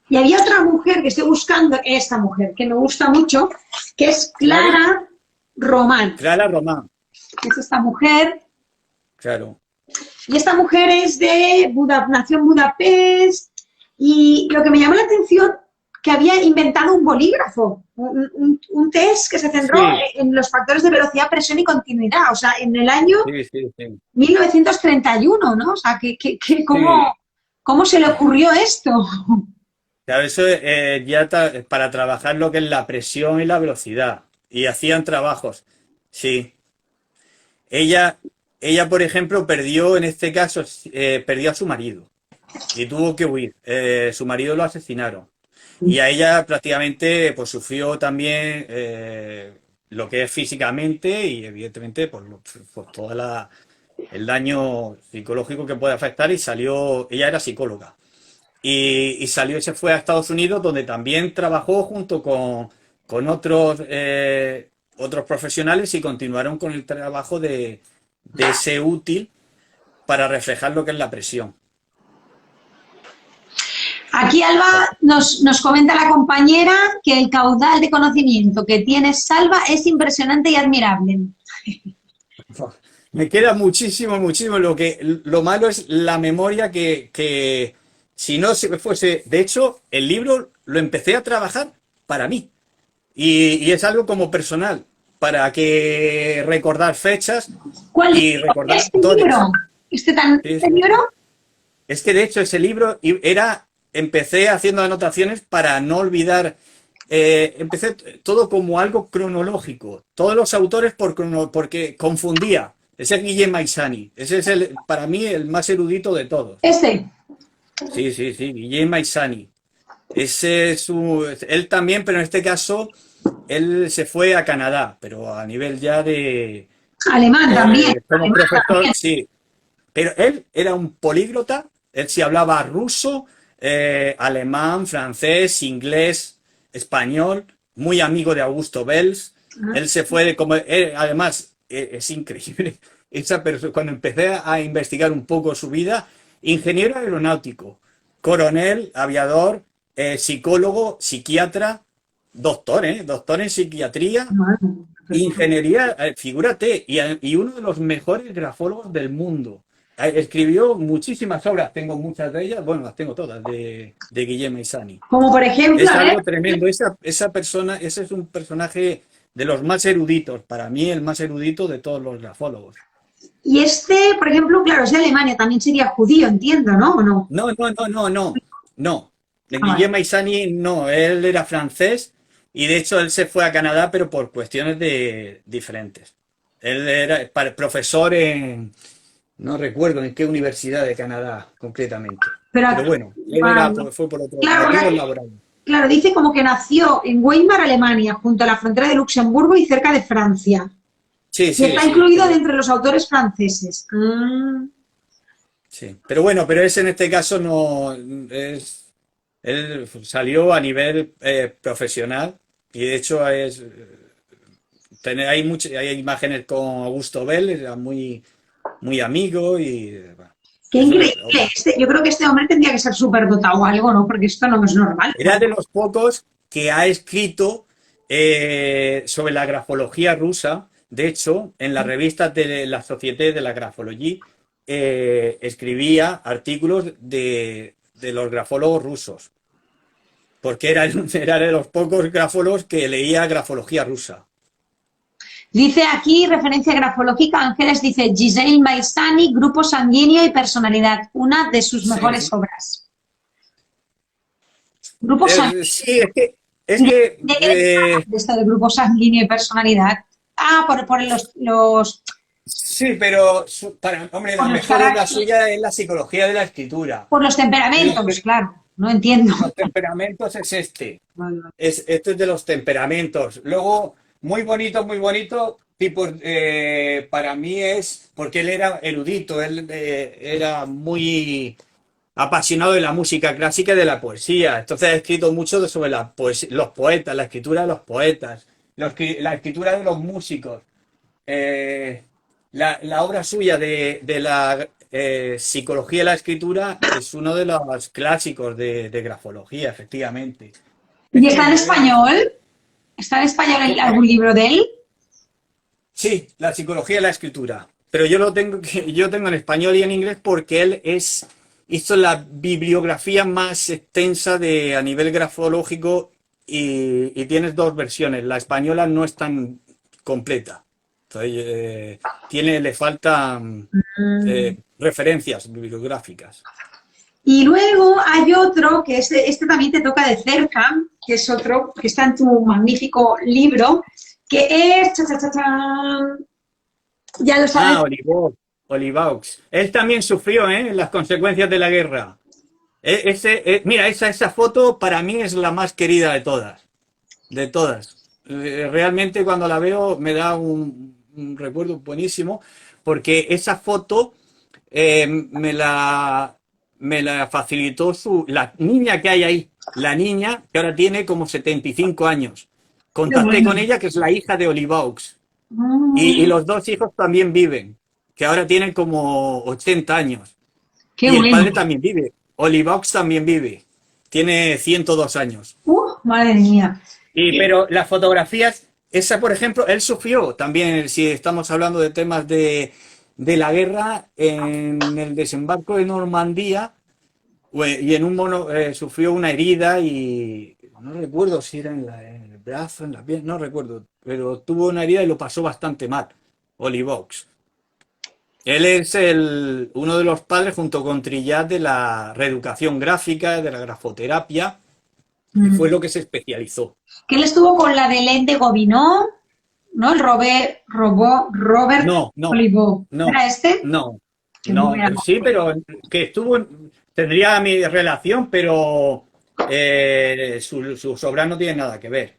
y había otra mujer que estoy buscando, esta mujer, que me gusta mucho, que es Claro, Clara Román. Clara Román, Es esta mujer, claro. y esta mujer es de nació en Budapest, y lo que me llamó la atención, que había inventado un bolígrafo, un test que se centró Sí, en los factores de velocidad, presión y continuidad, o sea, en el año sí, sí, sí. 1931, ¿no? O sea, Sí. ¿cómo se le ocurrió esto? Claro, eso ya para trabajar lo que es la presión y la velocidad. Y hacían trabajos. Sí. Ella, ella, por ejemplo, perdió, en este caso, perdió a su marido y tuvo que huir. Su marido lo asesinaron. Y a ella prácticamente pues sufrió también lo que es físicamente y evidentemente por todo el daño psicológico que puede afectar y salió, ella era psicóloga. Y salió y se fue a Estados Unidos, donde también trabajó junto con otros profesionales y continuaron con el trabajo de ese útil para reflejar lo que es la presión. Aquí, Alba, nos comenta la compañera que el caudal de conocimiento que tiene Salva es impresionante y admirable. Me queda muchísimo, muchísimo. Lo malo es la memoria que si no se me fuese. De hecho, el libro lo empecé a trabajar para mí. Y es algo como personal, para que recordar fechas ¿Cuál y libro? recordar ¿Este autores. libro? Sí, ¿Este sí. libro? Es que de hecho ese libro empecé haciendo anotaciones para no olvidar, empecé todo como algo cronológico, todos los autores porque confundía. Ese es Guillem Maissani, ese es para mí el más erudito de todos. Este. Sí, sí, sí, Guillem Maissani. Él también, pero en este caso él se fue a Canadá, pero a nivel ya Alemán también. Como Alemán profesor, también. sí. Pero él era un políglota, él sí hablaba ruso, alemán, francés, inglés, español, muy amigo de Augusto Bells. Ah, Él se fue de como, además, es increíble, esa persona, cuando empecé a investigar un poco su vida, ingeniero aeronáutico, coronel, aviador, psicólogo, psiquiatra, doctor, doctor en psiquiatría, bueno, ingeniería, figúrate, y uno de los mejores grafólogos del mundo. Escribió muchísimas obras, tengo muchas de ellas, bueno, las tengo todas, de Guillem Isani. como por ejemplo, Es a ver, algo tremendo, esa persona, ese es un personaje de los más eruditos, para mí el más erudito de todos los grafólogos. y este, por ejemplo, claro, es de Alemania, también sería judío, entiendo, ¿no? ¿O no? No, no, no, no, no, no. De Ah, vale. Guillem Isani no, él era francés y de hecho él se fue a Canadá, pero por cuestiones diferentes. Él era profesor en, no recuerdo en qué universidad de Canadá concretamente. Pero, Pero bueno, él era, vale. fue por otros Claro, motivos laborales. claro, dice como que nació en Weimar, Alemania, junto a la frontera de Luxemburgo y cerca de Francia. Sí, Y sí, está sí, incluido de pero, entre los autores franceses. sí. Pero bueno, pero ese en este caso no es, él salió a nivel profesional y de hecho hay imágenes con Augusto Bell, era muy, muy amigo y bueno, Qué es increíble. otra. Yo creo que este hombre tendría que ser súper dotado o algo, ¿no? Porque esto no es normal. Era de los pocos que ha escrito sobre la grafología rusa. De hecho, en la revista de la Société de la Graphologie escribía artículos de los grafólogos rusos, porque era de los pocos grafólogos que leía grafología rusa. Dice aquí, referencia grafológica, Ángeles dice Giselle Maisani, grupo sanguíneo y personalidad, una de sus Sí, mejores sí. obras. Grupo sanguíneo. Sí, es ¿Y que de qué trata esto de grupo sanguíneo y personalidad? Ah, por sí, pero hombre, por la los mejor obra caracteres, suya es la psicología de la escritura. por los Los, temperamentos, claro, no entiendo. los temperamentos es este. Vale, vale. Esto es de los temperamentos. Luego, muy bonito, tipo, para mí es, porque él era erudito, él era muy apasionado de la música clásica y de la poesía. Entonces ha escrito mucho sobre los poetas, la escritura de los poetas, la escritura de los músicos. Eh, la obra suya de la psicología de la escritura es uno de los clásicos de grafología, efectivamente. Es ¿Y que está en español? ¿Está en español algún libro de él? sí, la psicología de la escritura. Pero yo tengo en español y en inglés porque hizo la bibliografía más extensa a nivel grafológico y tienes dos versiones. La española no es tan completa. Entonces, le faltan Mm. referencias bibliográficas. Y luego hay otro, que este también te toca de cerca, que es otro, que está en tu magnífico libro, que es, ya lo sabes, Ah, Olivaux. Él también sufrió, las consecuencias de la guerra. Mira, esa foto para mí es la más querida de todas. De todas. Realmente cuando la veo me da un recuerdo buenísimo porque esa foto me la facilitó la niña que hay ahí. La niña que ahora tiene como 75 años. qué Contacté bueno. con ella, que es la hija de Olivaux. Y Mm, los dos hijos también viven, que ahora tienen como 80 años. qué Y el bueno. padre también vive. Olivox también vive. Tiene 102 años. Madre mía. Pero las fotografías, esa por ejemplo, él sufrió también, si estamos hablando de temas de la guerra, en el desembarco de Normandía, y en un mono sufrió una herida y no recuerdo si era en el brazo, en la piel, no recuerdo, pero tuvo una herida y lo pasó bastante mal, Olivox. Él es uno de los padres, junto con Trillat, de la reeducación gráfica, de la grafoterapia, y fue Mm. lo que se especializó. Que él estuvo con la de Hélène de Gobineau, ¿no? El Robert No, no, Oliveau. no, ¿Era este? no, Que no no, me sí, acuerdo. pero que tendría mi relación, pero sus obras no tienen nada que ver.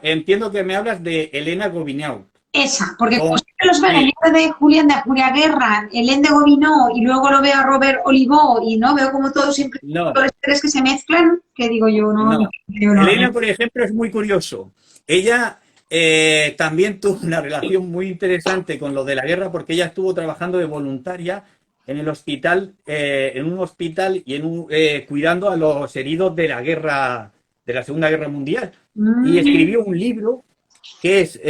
Entiendo que me hablas de Elena Gobineau. esa, porque como Con, siempre los veo en el sí, libro de Julián de Ajuria Guerra, Hélène de Gobineau, y luego lo veo a Robert Oliveau, y no veo como todos siempre no, los tres que se mezclan, que digo yo, no, no. yo no. Elena, por ejemplo, es muy curioso. Ella también tuvo una relación muy interesante con lo de la guerra porque ella estuvo trabajando de voluntaria en el hospital, en un hospital y cuidando a los heridos de la guerra, de la Segunda Guerra Mundial. Y Mm, escribió un libro que es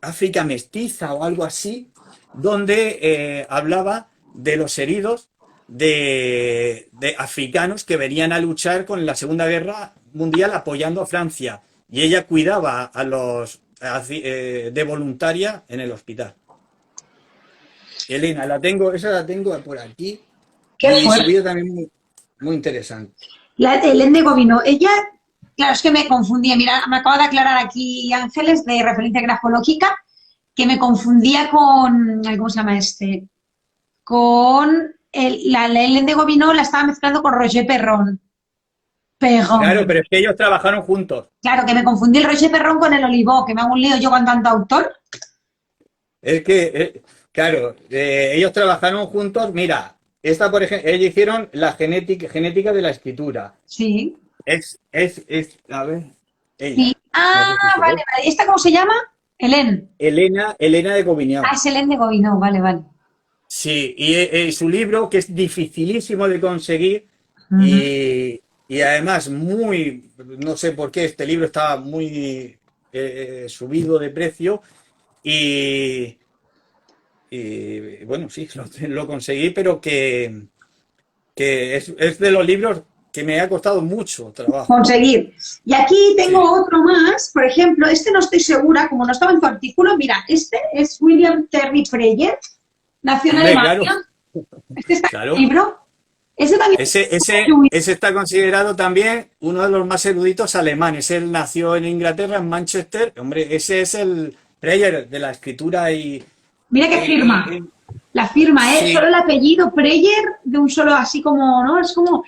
África Mestiza o algo así, donde hablaba de los heridos de africanos que venían a luchar con la Segunda Guerra Mundial apoyando a Francia. Y ella cuidaba a los de voluntaria en el hospital. Elena, esa la tengo por aquí. qué Y su fuerte. vida también muy, muy interesante. La Hélène de Gobineau, ella, claro, es que me confundía, mira, me acaba de aclarar aquí Ángeles de referencia grafológica, que me confundía con, ay, ¿cómo se llama este? Con la Hélène de Gobineau la estaba mezclando con Roger Perron. Claro, Perron. pero es que ellos trabajaron juntos. Claro, que me confundí el Roger Perron con el Olivó, que me hago un lío yo con tanto autor. Es que, claro, ellos trabajaron juntos. Mira, esta, por ejemplo, ellos hicieron la genética de la escritura. Sí, A ver, sí. ella, no Ah, sé si se vale, ve. vale. ¿Esta cómo se llama? Hélène. Elena de Ah, Coviñao. es Hélène de Gobineau, vale, vale. Sí, y su libro, que es dificilísimo de conseguir Ujú. y además muy, no sé por qué, este libro estaba muy subido de precio y, bueno, sí, lo conseguí, pero que es de los libros que me ha costado mucho trabajo. Conseguir. Y aquí Sí, tengo otro más, por ejemplo, este no estoy segura, como no estaba en tu artículo, mira, este es William Terry Preyer, nació en hombre, claro, Alemania, este está en el claro. libro, ese también Ese está considerado también uno de los más eruditos alemanes. Él nació en Inglaterra, en Manchester. Hombre, ese es el Preyer de la escritura mira qué firma, la firma, ¿eh? Solo sí, el apellido Preyer de un solo, así como, ¿no? Es como,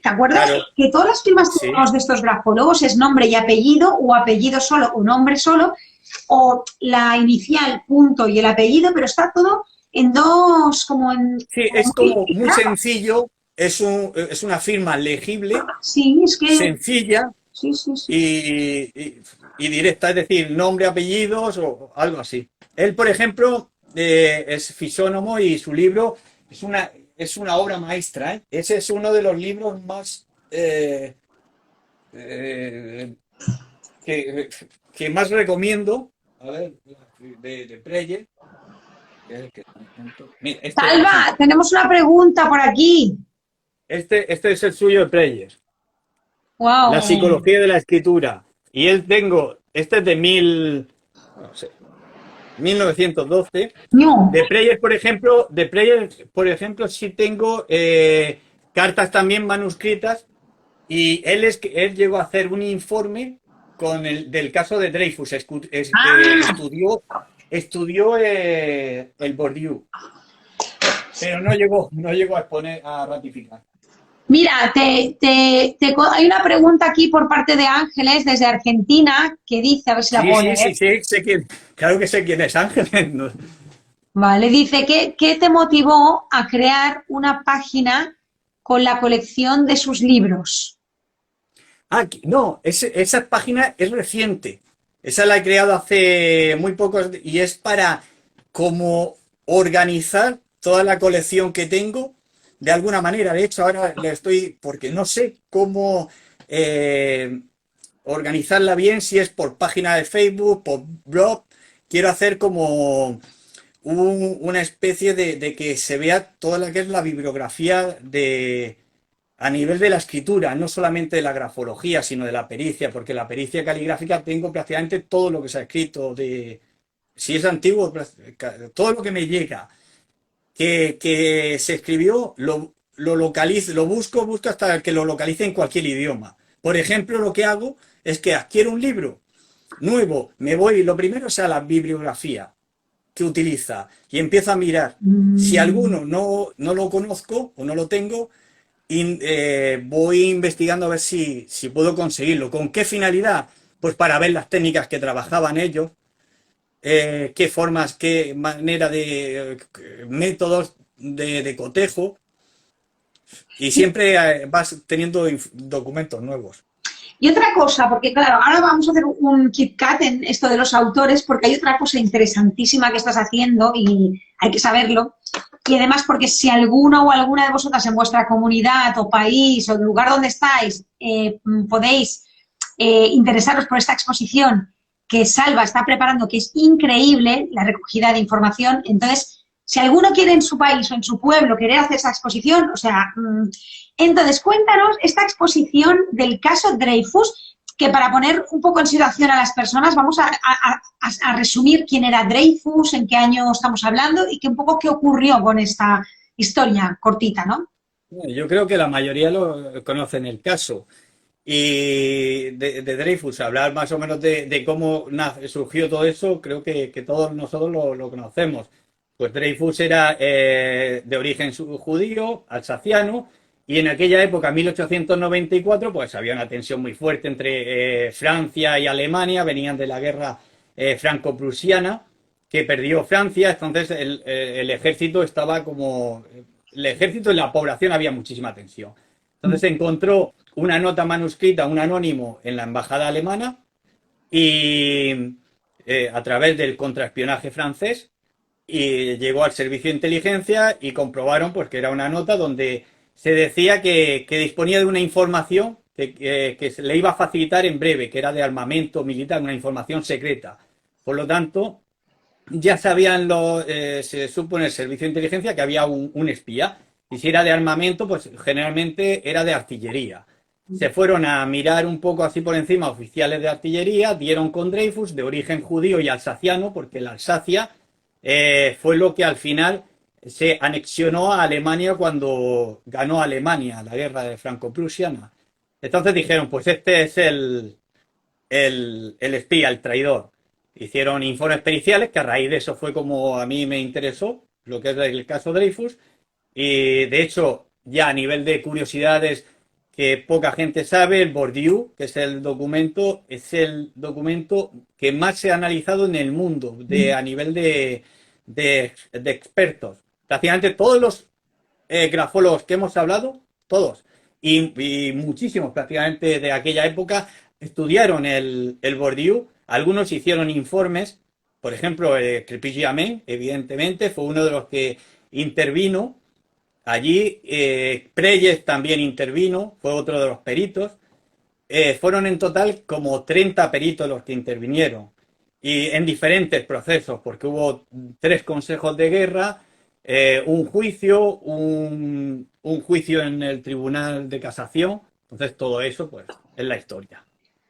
¿te acuerdas claro, que todas las firmas que sí, tenemos de estos grafólogos es nombre y apellido, o apellido solo, o nombre solo, o la inicial, punto, y el apellido, pero está todo en dos, como en, sí, como es muy como muy sencillo. Es una firma legible, sí, es que, sencilla sí, sí, sí. y directa, es decir, nombre, apellidos o algo así. Él, por ejemplo, es fisónomo y su libro es una obra maestra, ¿eh? Ese es uno de los libros más eh, que, que más recomiendo. A ver, de Preyer. Mira, este, por Salva, ejemplo. tenemos una pregunta por aquí. Este es el suyo de Preyer. La Wow. psicología de la escritura. Y este es de no sé, 1912. No. De por ejemplo, sí tengo cartas también manuscritas y él llegó a hacer un informe del caso de Dreyfus. Ah, Estudió el Bourdieu, pero no llegó a exponer, a ratificar. mira, hay una pregunta aquí por parte de Ángeles desde Argentina que dice, a ver si la Sí, puedo sí, leer. sí, sí, sé quién, claro que sé quién es Ángel. No. Vale, dice, ¿qué te motivó a crear una página con la colección de sus libros? Ah, no, esa página es reciente. Esa la he creado hace muy pocos y es para como organizar toda la colección que tengo de alguna manera. De hecho, ahora le estoy, porque no sé cómo organizarla bien, si es por página de Facebook, por blog. Quiero hacer como una especie de que se vea toda la que es la bibliografía a nivel de la escritura, no solamente de la grafología, sino de la pericia, porque la pericia caligráfica tengo prácticamente todo lo que se ha escrito, si es antiguo, todo lo que me llega, que se escribió, lo localizo, busco hasta que lo localice en cualquier idioma. Por ejemplo, lo que hago es que adquiero un libro nuevo, me voy, lo primero es a la bibliografía que utiliza y empiezo a mirar. Si Mm, alguno no lo conozco o no lo tengo, voy investigando a ver si puedo conseguirlo. ¿Con qué finalidad? Pues para ver las técnicas que trabajaban ellos, qué formas, qué manera de métodos de cotejo, y siempre vas teniendo documentos nuevos. Y otra cosa, porque claro, ahora vamos a hacer un Kit Kat en esto de los autores, porque hay otra cosa interesantísima que estás haciendo y hay que saberlo. Y además porque si alguno o alguna de vosotras en vuestra comunidad o país o el lugar donde estáis podéis interesaros por esta exposición que Salva está preparando, que es increíble, la recogida de información, entonces, si alguno quiere en su país o en su pueblo querer hacer esa exposición, o sea, entonces cuéntanos esta exposición del caso Dreyfus, que para poner un poco en situación a las personas vamos a resumir quién era Dreyfus, en qué año estamos hablando y que un poco qué ocurrió con esta historia cortita, ¿no? Yo creo que la mayoría lo conocen el caso. Y de Dreyfus, hablar más o menos de cómo surgió todo eso, creo que todos nosotros lo conocemos. Pues Dreyfus era de origen judío, alsaciano, y en aquella época, 1894, pues había una tensión muy fuerte entre Francia y Alemania, venían de la guerra franco-prusiana, que perdió Francia, entonces el ejército estaba como... El ejército y la población había muchísima tensión. Entonces se encontró una nota manuscrita, un anónimo en la embajada alemana y a través del contraespionaje francés y llegó al servicio de inteligencia y comprobaron pues que era una nota donde se decía que disponía de una información que se le iba a facilitar en breve, que era de armamento militar, una información secreta. Por lo tanto, ya sabían se supo en el servicio de inteligencia que había un espía. Y si era de armamento, pues generalmente era de artillería. Se fueron a mirar un poco así por encima oficiales de artillería, dieron con Dreyfus, de origen judío y alsaciano, porque la Alsacia fue lo que al final se anexionó a Alemania cuando ganó Alemania la guerra de franco-prusiana. Entonces dijeron, pues este es el espía, el traidor. Hicieron informes periciales, que a raíz de eso fue como a mí me interesó, lo que es el caso Dreyfus. Y de hecho, ya a nivel de curiosidades que poca gente sabe, el Bourdieu, que es el documento que más se ha analizado en el mundo a nivel de expertos. Prácticamente todos los grafólogos que hemos hablado, todos, y muchísimos prácticamente de aquella época, estudiaron el Bourdieu. Algunos hicieron informes, por ejemplo, Crépy-Guillamets, evidentemente, fue uno de los que intervino. Allí Preyes también intervino, fue otro de los peritos. Fueron en total como 30 peritos los que intervinieron. Y en diferentes procesos, porque hubo 3 consejos de guerra, un juicio en el Tribunal de Casación. Entonces todo eso pues es la historia.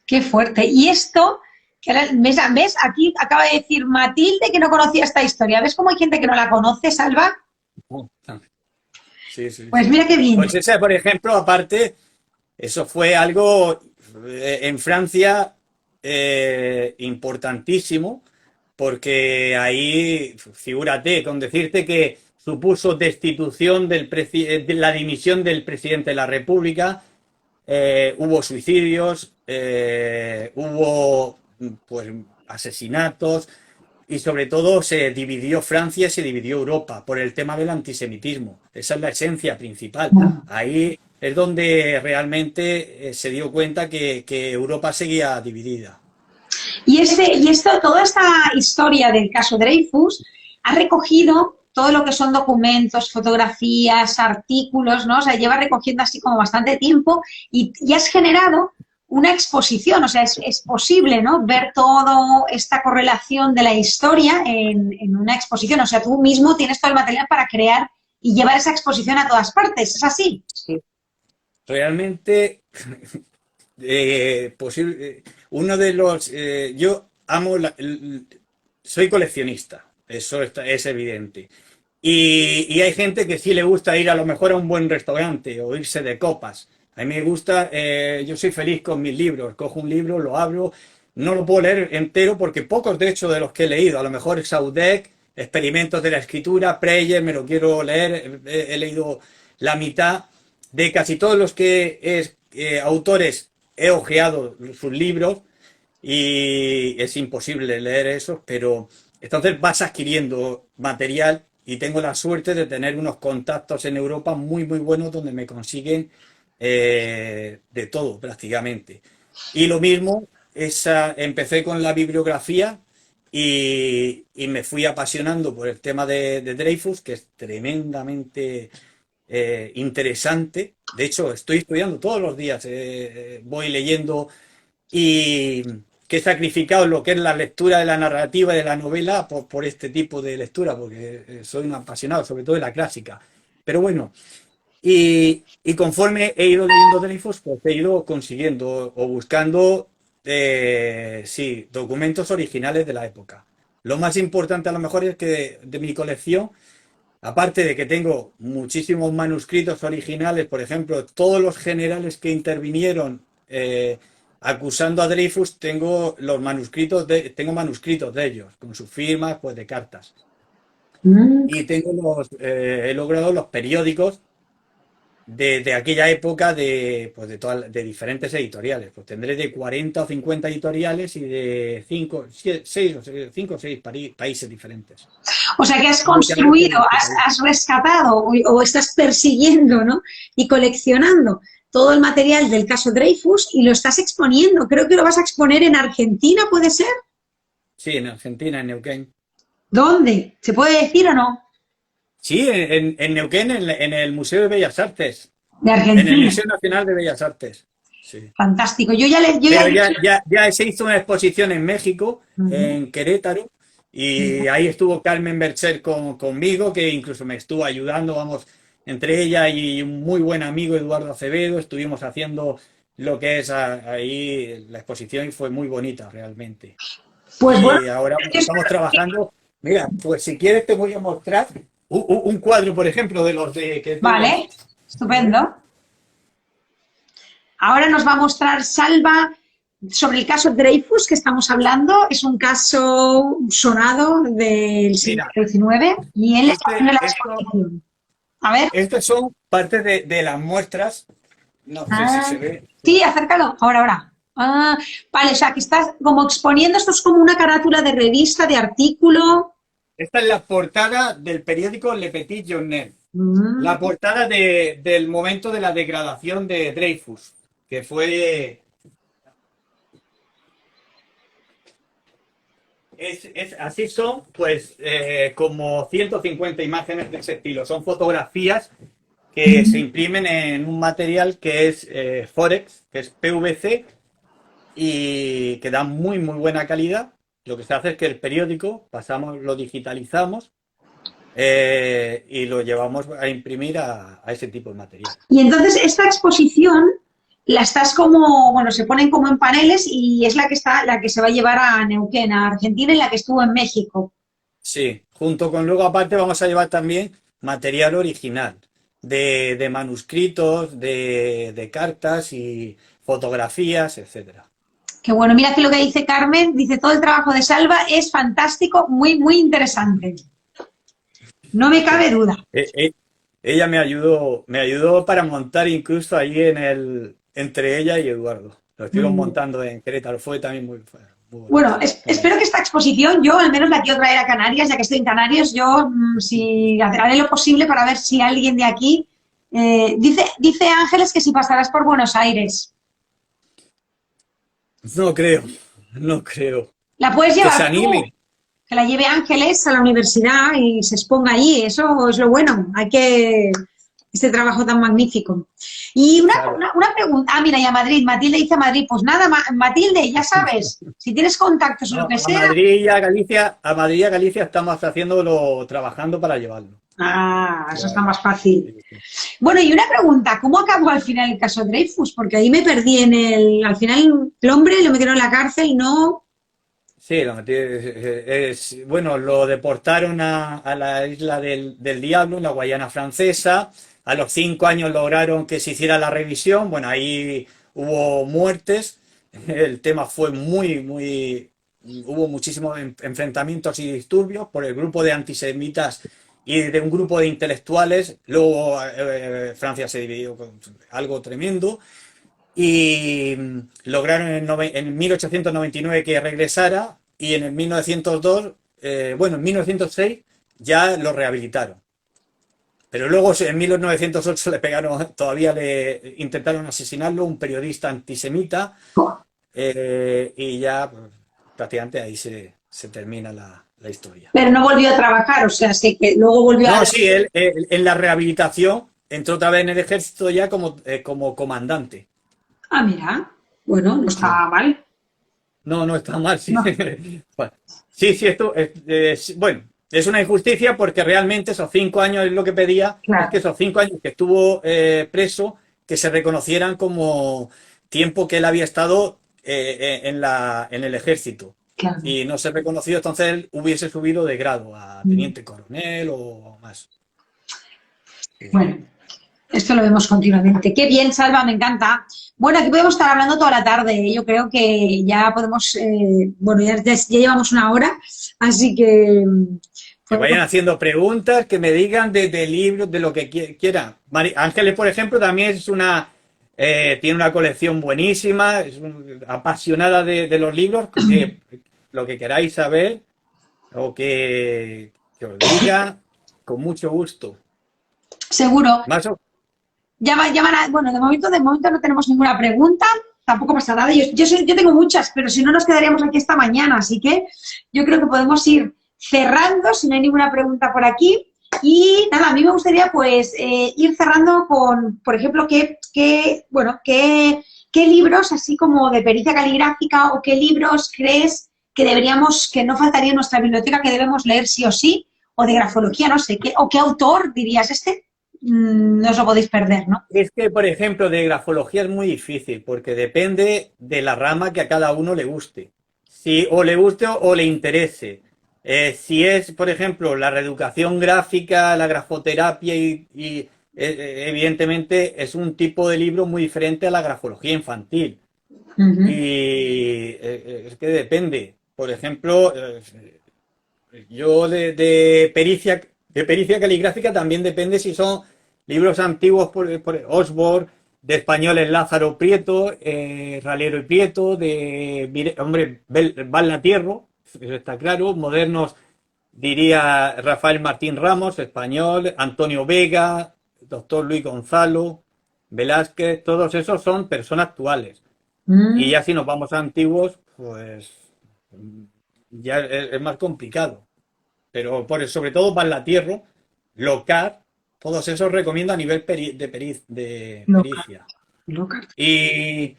Qué fuerte. Y esto, que ahora, ¿ves? Aquí acaba de decir Matilde que no conocía esta historia. ¿Ves cómo hay gente que no la conoce, Salva? Sí, sí. Pues mira qué bien. Pues ese, por ejemplo, aparte, eso fue algo en Francia importantísimo, porque ahí, figúrate, con decirte que supuso destitución de la dimisión del presidente de la República, hubo suicidios, hubo pues asesinatos, y sobre todo se dividió Francia y se dividió Europa por el tema del antisemitismo. Esa es la esencia principal. Ahí es donde realmente se dio cuenta que Europa seguía dividida. Y toda esta historia del caso Dreyfus ha recogido todo lo que son documentos, fotografías, artículos, ¿no? O sea, lleva recogiendo así como bastante tiempo y has generado una exposición, o sea, es posible, ¿no? Ver toda esta correlación de la historia en una exposición, o sea, tú mismo tienes todo el material para crear y llevar esa exposición a todas partes, ¿es así? Sí. Realmente, uno de los... yo amo... soy coleccionista, eso es evidente. Y hay gente que sí le gusta ir a lo mejor a un buen restaurante o irse de copas. A mí me gusta, yo soy feliz con mis libros, cojo un libro, lo abro, no lo puedo leer entero porque pocos de hecho de los que he leído, a lo mejor Saudek, Experimentos de la Escritura, Preyer, me lo quiero leer, he leído la mitad, de casi todos los que autores he hojeado sus libros y es imposible leer eso, pero entonces vas adquiriendo material y tengo la suerte de tener unos contactos en Europa muy, muy buenos donde me consiguen de todo prácticamente. Y lo mismo, empecé con la bibliografía y me fui apasionando por el tema de Dreyfus, que es tremendamente interesante. De hecho, estoy estudiando todos los días, voy leyendo y que he sacrificado lo que es la lectura de la narrativa y de la novela por este tipo de lectura, porque soy un apasionado, sobre todo de la clásica. Pero bueno, y conforme he ido leyendo Dreyfus, pues he ido consiguiendo o buscando, sí, documentos originales de la época. Lo más importante a lo mejor es que de mi colección, aparte de que tengo muchísimos manuscritos originales, por ejemplo, todos los generales que intervinieron acusando a Dreyfus, tengo manuscritos de ellos, con sus firmas, pues de cartas. Mm. Y he logrado los periódicos de aquella época pues de diferentes editoriales. Pues tendré de 40 o 50 editoriales y de 5 o 6 países diferentes. O sea que has construido, has rescatado o estás persiguiendo, ¿no? Y coleccionando todo el material del caso Dreyfus y lo estás exponiendo. Creo que lo vas a exponer en Argentina, ¿puede ser? Sí, en Argentina, en Neuquén. ¿Dónde? ¿Se puede decir o no? Sí, en Neuquén, en el Museo de Bellas Artes. De En el Argentina. Museo Nacional de Bellas Artes. Sí. Fantástico. Pero ya se hizo una exposición en México, Uh-huh. en Querétaro, y ahí estuvo Carmen Bercher conmigo, que incluso me estuvo ayudando, vamos, entre ella y un muy buen amigo, Eduardo Acevedo, estuvimos haciendo lo que es ahí la exposición y fue muy bonita realmente. Pues bueno, Y ahora estamos trabajando. Mira, pues si quieres te voy a mostrar un cuadro, por ejemplo, de los de que vale, estupendo. Ahora nos va a mostrar Salva sobre el caso Dreyfus que estamos hablando. Es un caso sonado del siglo XIX y él está haciendo la exposición. A ver. Estas son parte de las muestras. No sé si se ve. Sí, acércalo. Ahora. Ah, vale, o sea, que estás como exponiendo, esto es como una carátula de revista, de artículo. Esta es la portada del periódico Le Petit Journal. Mm. La portada del momento de la degradación de Dreyfus, que fue... así son, pues, como 150 imágenes de ese estilo. Son fotografías que se imprimen en un material que es Forex, que es PVC, y que da muy, muy buena calidad. Lo que se hace es que el periódico lo digitalizamos y lo llevamos a imprimir a ese tipo de material. Y entonces esta exposición la estás como, bueno, se ponen como en paneles y es la que se va a llevar a Neuquén, a Argentina, y la que estuvo en México. Sí, junto con luego aparte vamos a llevar también material original de manuscritos, de cartas y fotografías, etcétera. Qué bueno, mira que lo que dice Carmen, dice todo el trabajo de Salva es fantástico, muy, muy interesante. No me cabe duda. Ella me ayudó para montar incluso ahí entre ella y Eduardo. Lo estuvimos montando en Querétaro, fue también muy bonito. Bueno, espero que esta exposición, yo al menos la quiero traer a Canarias, ya que estoy en Canarias, yo si haré lo posible para ver si alguien de aquí, dice Ángeles que si pasarás por Buenos Aires. No creo, no creo. La puedes Que llevar se tú, anime. que la lleve Ángeles a la universidad y se exponga allí, eso es lo bueno, este trabajo tan magnífico. Y una pregunta, mira, y a Madrid, Matilde dice a Madrid, pues nada, Matilde, ya sabes, si tienes contactos o lo que sea. A Madrid y a Galicia estamos trabajando para llevarlo. Ah, eso está más fácil. Bueno, y una pregunta, ¿cómo acabó al final el caso Dreyfus? Porque ahí me perdí al final el hombre lo metieron en la cárcel, ¿no? Sí, bueno, lo deportaron a la isla del Diablo, en la Guayana Francesa. A los 5 años lograron que se hiciera la revisión. Bueno, ahí hubo muertes. El tema fue hubo muchísimos enfrentamientos y disturbios por el grupo de antisemitas y de un grupo de intelectuales. Luego Francia se dividió con algo tremendo. y lograron en 1899 que regresara y en el 1902, bueno, en 1906 ya lo rehabilitaron. Pero luego en 1908 le pegaron, todavía le intentaron asesinarlo, un periodista antisemita, y ya pues, prácticamente ahí se termina la historia. Pero no volvió a trabajar, o sea, sí que luego volvió a... No, sí, él en la rehabilitación entró otra vez en el ejército ya como comandante. Ah, mira, bueno, no Sí. está mal. No, no está mal, sí. No, Bueno, sí, sí, esto bueno, es una injusticia porque realmente esos 5 años es lo que pedía, es que claro, esos 5 años que estuvo preso, que se reconocieran como tiempo que él había estado en el ejército. claro. Y no se reconoció, entonces él hubiese subido de grado a Mm. teniente coronel o más. Bueno, esto lo vemos continuamente. Qué bien, Salva, me encanta. Bueno, aquí podemos estar hablando toda la tarde. Yo creo que ya podemos, bueno, ya llevamos una hora, así que Que podemos... vayan haciendo preguntas, que me digan de libros, de lo que quieran. Ángeles, por ejemplo, también tiene una colección buenísima, es apasionada de los libros, lo que queráis saber o que os diga, con mucho gusto. Seguro. Más o- Bueno, de momento no tenemos ninguna pregunta, tampoco pasa nada. Yo tengo muchas, pero si no nos quedaríamos aquí esta mañana, así que yo creo que podemos ir cerrando si no hay ninguna pregunta por aquí. Y nada, a mí me gustaría pues ir cerrando con, por ejemplo, bueno, qué libros así como de pericia caligráfica o qué libros crees que deberíamos, que no faltaría en nuestra biblioteca, que debemos leer sí o sí, o de grafología, no sé, o qué autor dirías este. No os lo podéis perder, ¿no? Es que, por ejemplo, de grafología es muy difícil, porque depende de la rama que a cada uno le guste. Si o le guste o le interese. Si es, por ejemplo, la reeducación gráfica, la grafoterapia evidentemente es un tipo de libro muy diferente a la grafología infantil. Ujú. Y es que depende. Por ejemplo, yo de pericia caligráfica también depende si son libros antiguos por Osborne, de españoles Lázaro Prieto, Ralero y Prieto, hombre, Vallatierro, eso está claro, modernos diría Rafael Martín Ramos, español, Antonio Vega, doctor Luis Gonzalo, Velázquez, todos esos son personas actuales. Y Mm, ya si nos vamos a antiguos, pues ya es más complicado. Pero sobre todo Vallatierro, Locar, todos esos recomiendo a nivel de loca, pericia. loca. Y,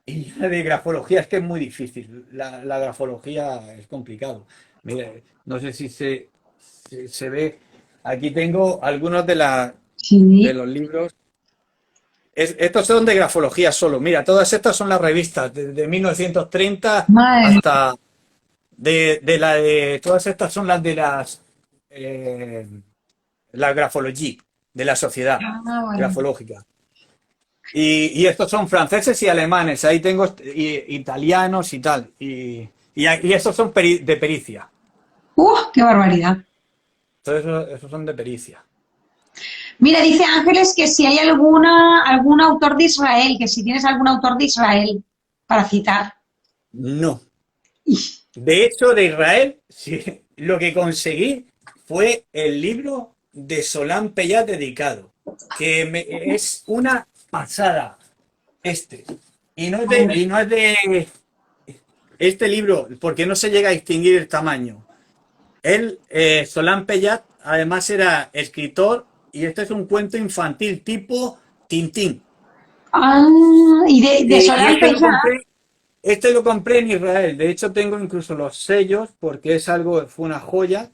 y la de grafología es que es muy difícil. La grafología es complicado. Mire, no sé si se ve. Aquí tengo algunos de Sí, los libros. Estos son de grafología solo. Mira, todas estas son las revistas, desde 1930 madre mía. hasta todas estas son las de eh, la grafology, de la sociedad Ah, vale. grafológica. Y estos son franceses y alemanes, ahí tengo italianos y tal. Y estos son de pericia. ¡Qué barbaridad! Todos esos son de pericia. Mira, dice Ángeles que si hay algún autor de Israel, que si tienes algún autor de Israel para citar. No. De hecho, de Israel, sí, lo que conseguí fue el libro de Solán Peyat dedicado, es una pasada este. Y no es de este libro, porque no se llega a distinguir el tamaño. Él, Solán Peyat, además era escritor y este es un cuento infantil tipo Tintín. Ah, y de Y Solar Pellá. este lo compré en Israel. De hecho, tengo incluso los sellos porque fue una joya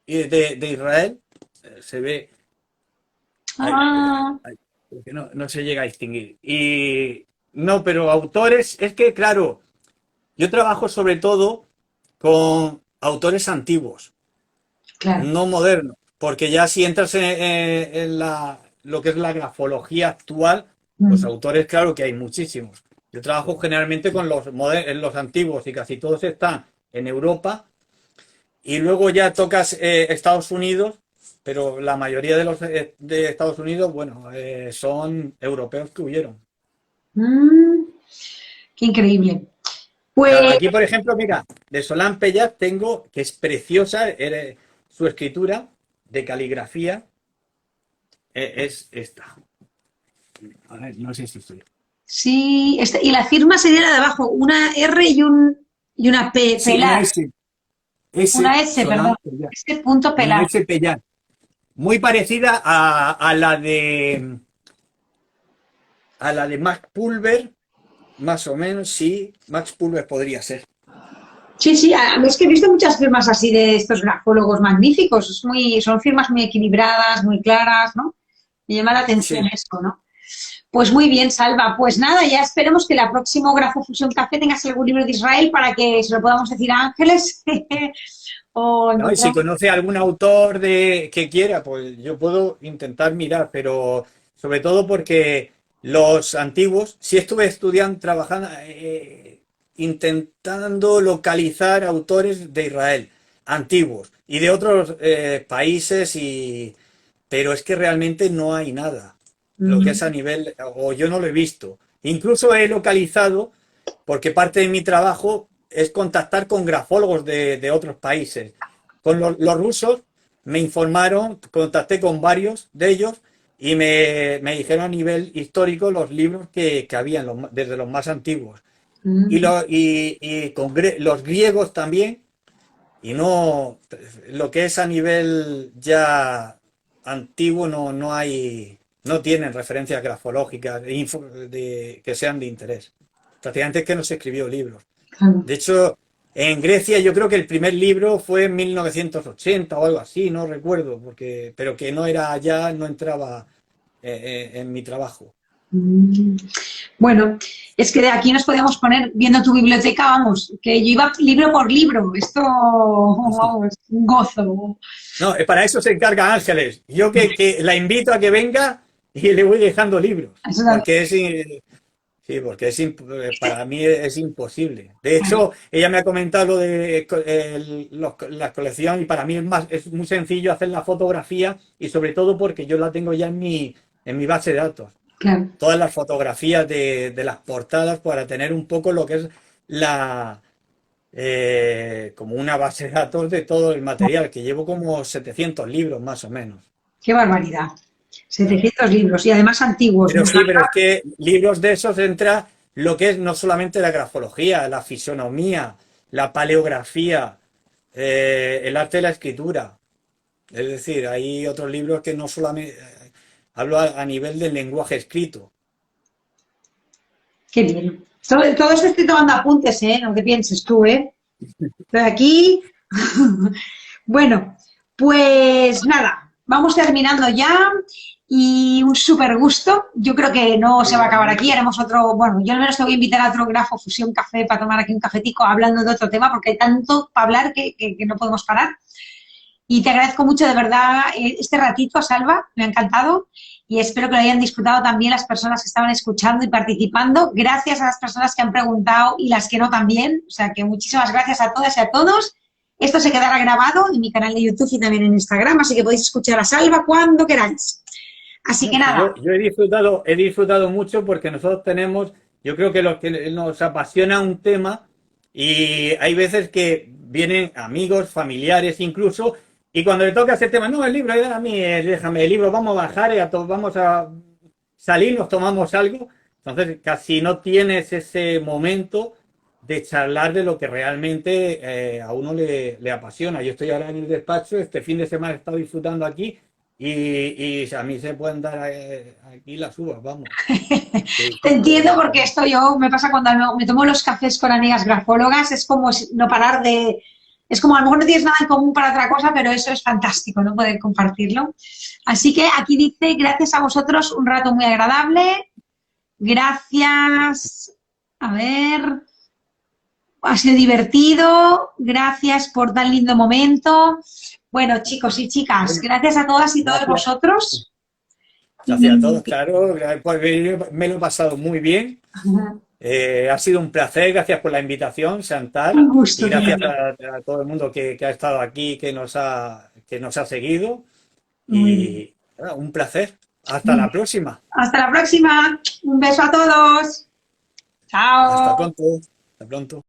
de Israel. Se ve, ay, Ah, ay, porque no se llega a distinguir. Y no, pero autores, es que claro, yo trabajo sobre todo con autores antiguos, claro. no modernos, porque ya si entras en lo que es la grafología actual, pues Mm. autores, claro que hay muchísimos. Yo trabajo generalmente con los antiguos y casi todos están en Europa y luego ya tocas Estados Unidos, pero la mayoría de los de Estados Unidos, bueno, son europeos que huyeron. Mm, qué increíble. Claro, Pues aquí, por ejemplo, mira, de Solán Pellat tengo, que es preciosa, su escritura de caligrafía es esta. A ver, no sé si estoy. sí, y la firma sería la de abajo, una R y una P, Sí, una pelar, S. una S. S, perdón, Solán Pellat. S punto Una pelar. S Pellat. Muy parecida a la de Max Pulver, más o menos, sí. Max Pulver podría ser. Sí, sí, a mí es que he visto muchas firmas así de estos grafólogos magníficos, son firmas muy equilibradas, muy claras, ¿no? Me llama la atención Sí. eso, ¿no? Pues muy bien, Salva. Pues nada, ya esperemos que la próxima Grafofusión Café tengas algún libro de Israel para que se lo podamos decir a Ángeles o ¿No? Y si encontrar. conoce algún autor que quiera, pues yo puedo intentar mirar, pero sobre todo porque los antiguos, sí estuve estudiando, trabajando, intentando localizar autores de Israel, antiguos, y de otros países, pero es que realmente no hay nada. Lo que es a Mm, nivel, o yo no lo he visto. Incluso he localizado, porque parte de mi trabajo es contactar con grafólogos de otros países. Con los rusos me informaron, contacté con varios de ellos y me dijeron a nivel histórico los libros que habían, desde los más antiguos. mm. Y con los griegos también, y no, lo que es a nivel ya antiguo no hay, no tienen referencias grafológicas que sean de interés. Prácticamente es que no se escribió libros. Claro. De hecho, en Grecia yo creo que el primer libro fue en 1980 o algo así, no recuerdo, pero que no era ya, no entraba en mi trabajo. Mm. Bueno, es que de aquí nos podíamos poner viendo tu biblioteca, vamos, que yo iba libro por libro, esto, vamos, un gozo. No, para eso se encarga Ángeles. Yo que la invito a que venga y le voy dejando libros, Eso también. porque sí, porque para mí es imposible. De hecho, ella me ha comentado lo de la colección y para mí es muy sencillo hacer la fotografía y sobre todo porque yo la tengo ya en mi base de datos. Claro. Todas las fotografías de las portadas para tener un poco lo que es como una base de datos de todo el material, que llevo como 700 libros más o menos. Qué barbaridad. Claro. 700 libros y además antiguos. Pero sí, pero es que libros de esos entra lo que es no solamente la grafología, la fisonomía, la paleografía, el arte de la escritura. Es decir, hay otros libros que no solamente hablo a nivel del lenguaje escrito. Qué bien. Todo esto estoy tomando apuntes, ¿eh? No te pienses tú, ¿eh? Estoy aquí. Bueno, pues nada, vamos terminando ya y un súper gusto. Yo creo que no se va a acabar aquí, Igualmente. haremos otro, bueno, yo al menos te voy a invitar a otro Grafo Fusión Café para tomar aquí un cafetico hablando de otro tema porque hay tanto para hablar que no podemos parar. Y te agradezco mucho de verdad este ratito, Salva, me ha encantado y espero que lo hayan disfrutado también las personas que estaban escuchando y participando. Gracias a las personas que han preguntado y las que no también. O sea que muchísimas gracias a todas y a todos. Esto se quedará grabado en mi canal de YouTube y también en Instagram, así que podéis escuchar a Salva cuando queráis. Así que No, si nada, yo he disfrutado mucho porque nosotros tenemos, yo creo que los que nos apasiona un tema y hay veces que vienen amigos, familiares incluso, y cuando le toca ese tema, no, el libro, a mí, déjame el libro, vamos a bajar, vamos a salir, nos tomamos algo. Entonces casi no tienes ese momento de charlar de lo que realmente a uno le apasiona. Yo estoy ahora en el despacho, este fin de semana he estado disfrutando aquí y a mí se pueden dar aquí las uvas, vamos. Que te disfruto entiendo de porque esto yo me pasa cuando me tomo los cafés con amigas grafólogas, es como no parar de... Es como a lo mejor no tienes nada en común para otra cosa, pero eso es fantástico, ¿no? Poder compartirlo. Así que aquí dice, gracias a vosotros, un rato muy agradable. Gracias. A ver, ha sido divertido. Gracias por tan lindo momento. Bueno, chicos y chicas, Bueno, gracias a todas y todos gracias. vosotros. Gracias a Y todos, claro. Pues me lo he pasado muy bien. Ha sido un placer, gracias por la invitación, un Chantal, y gusto gracias también. a todo el mundo que ha estado aquí, que nos ha seguido. Muy bien. Y un placer. Hasta la próxima. Hasta la próxima. Un beso a todos. Chao. Hasta pronto. Hasta pronto.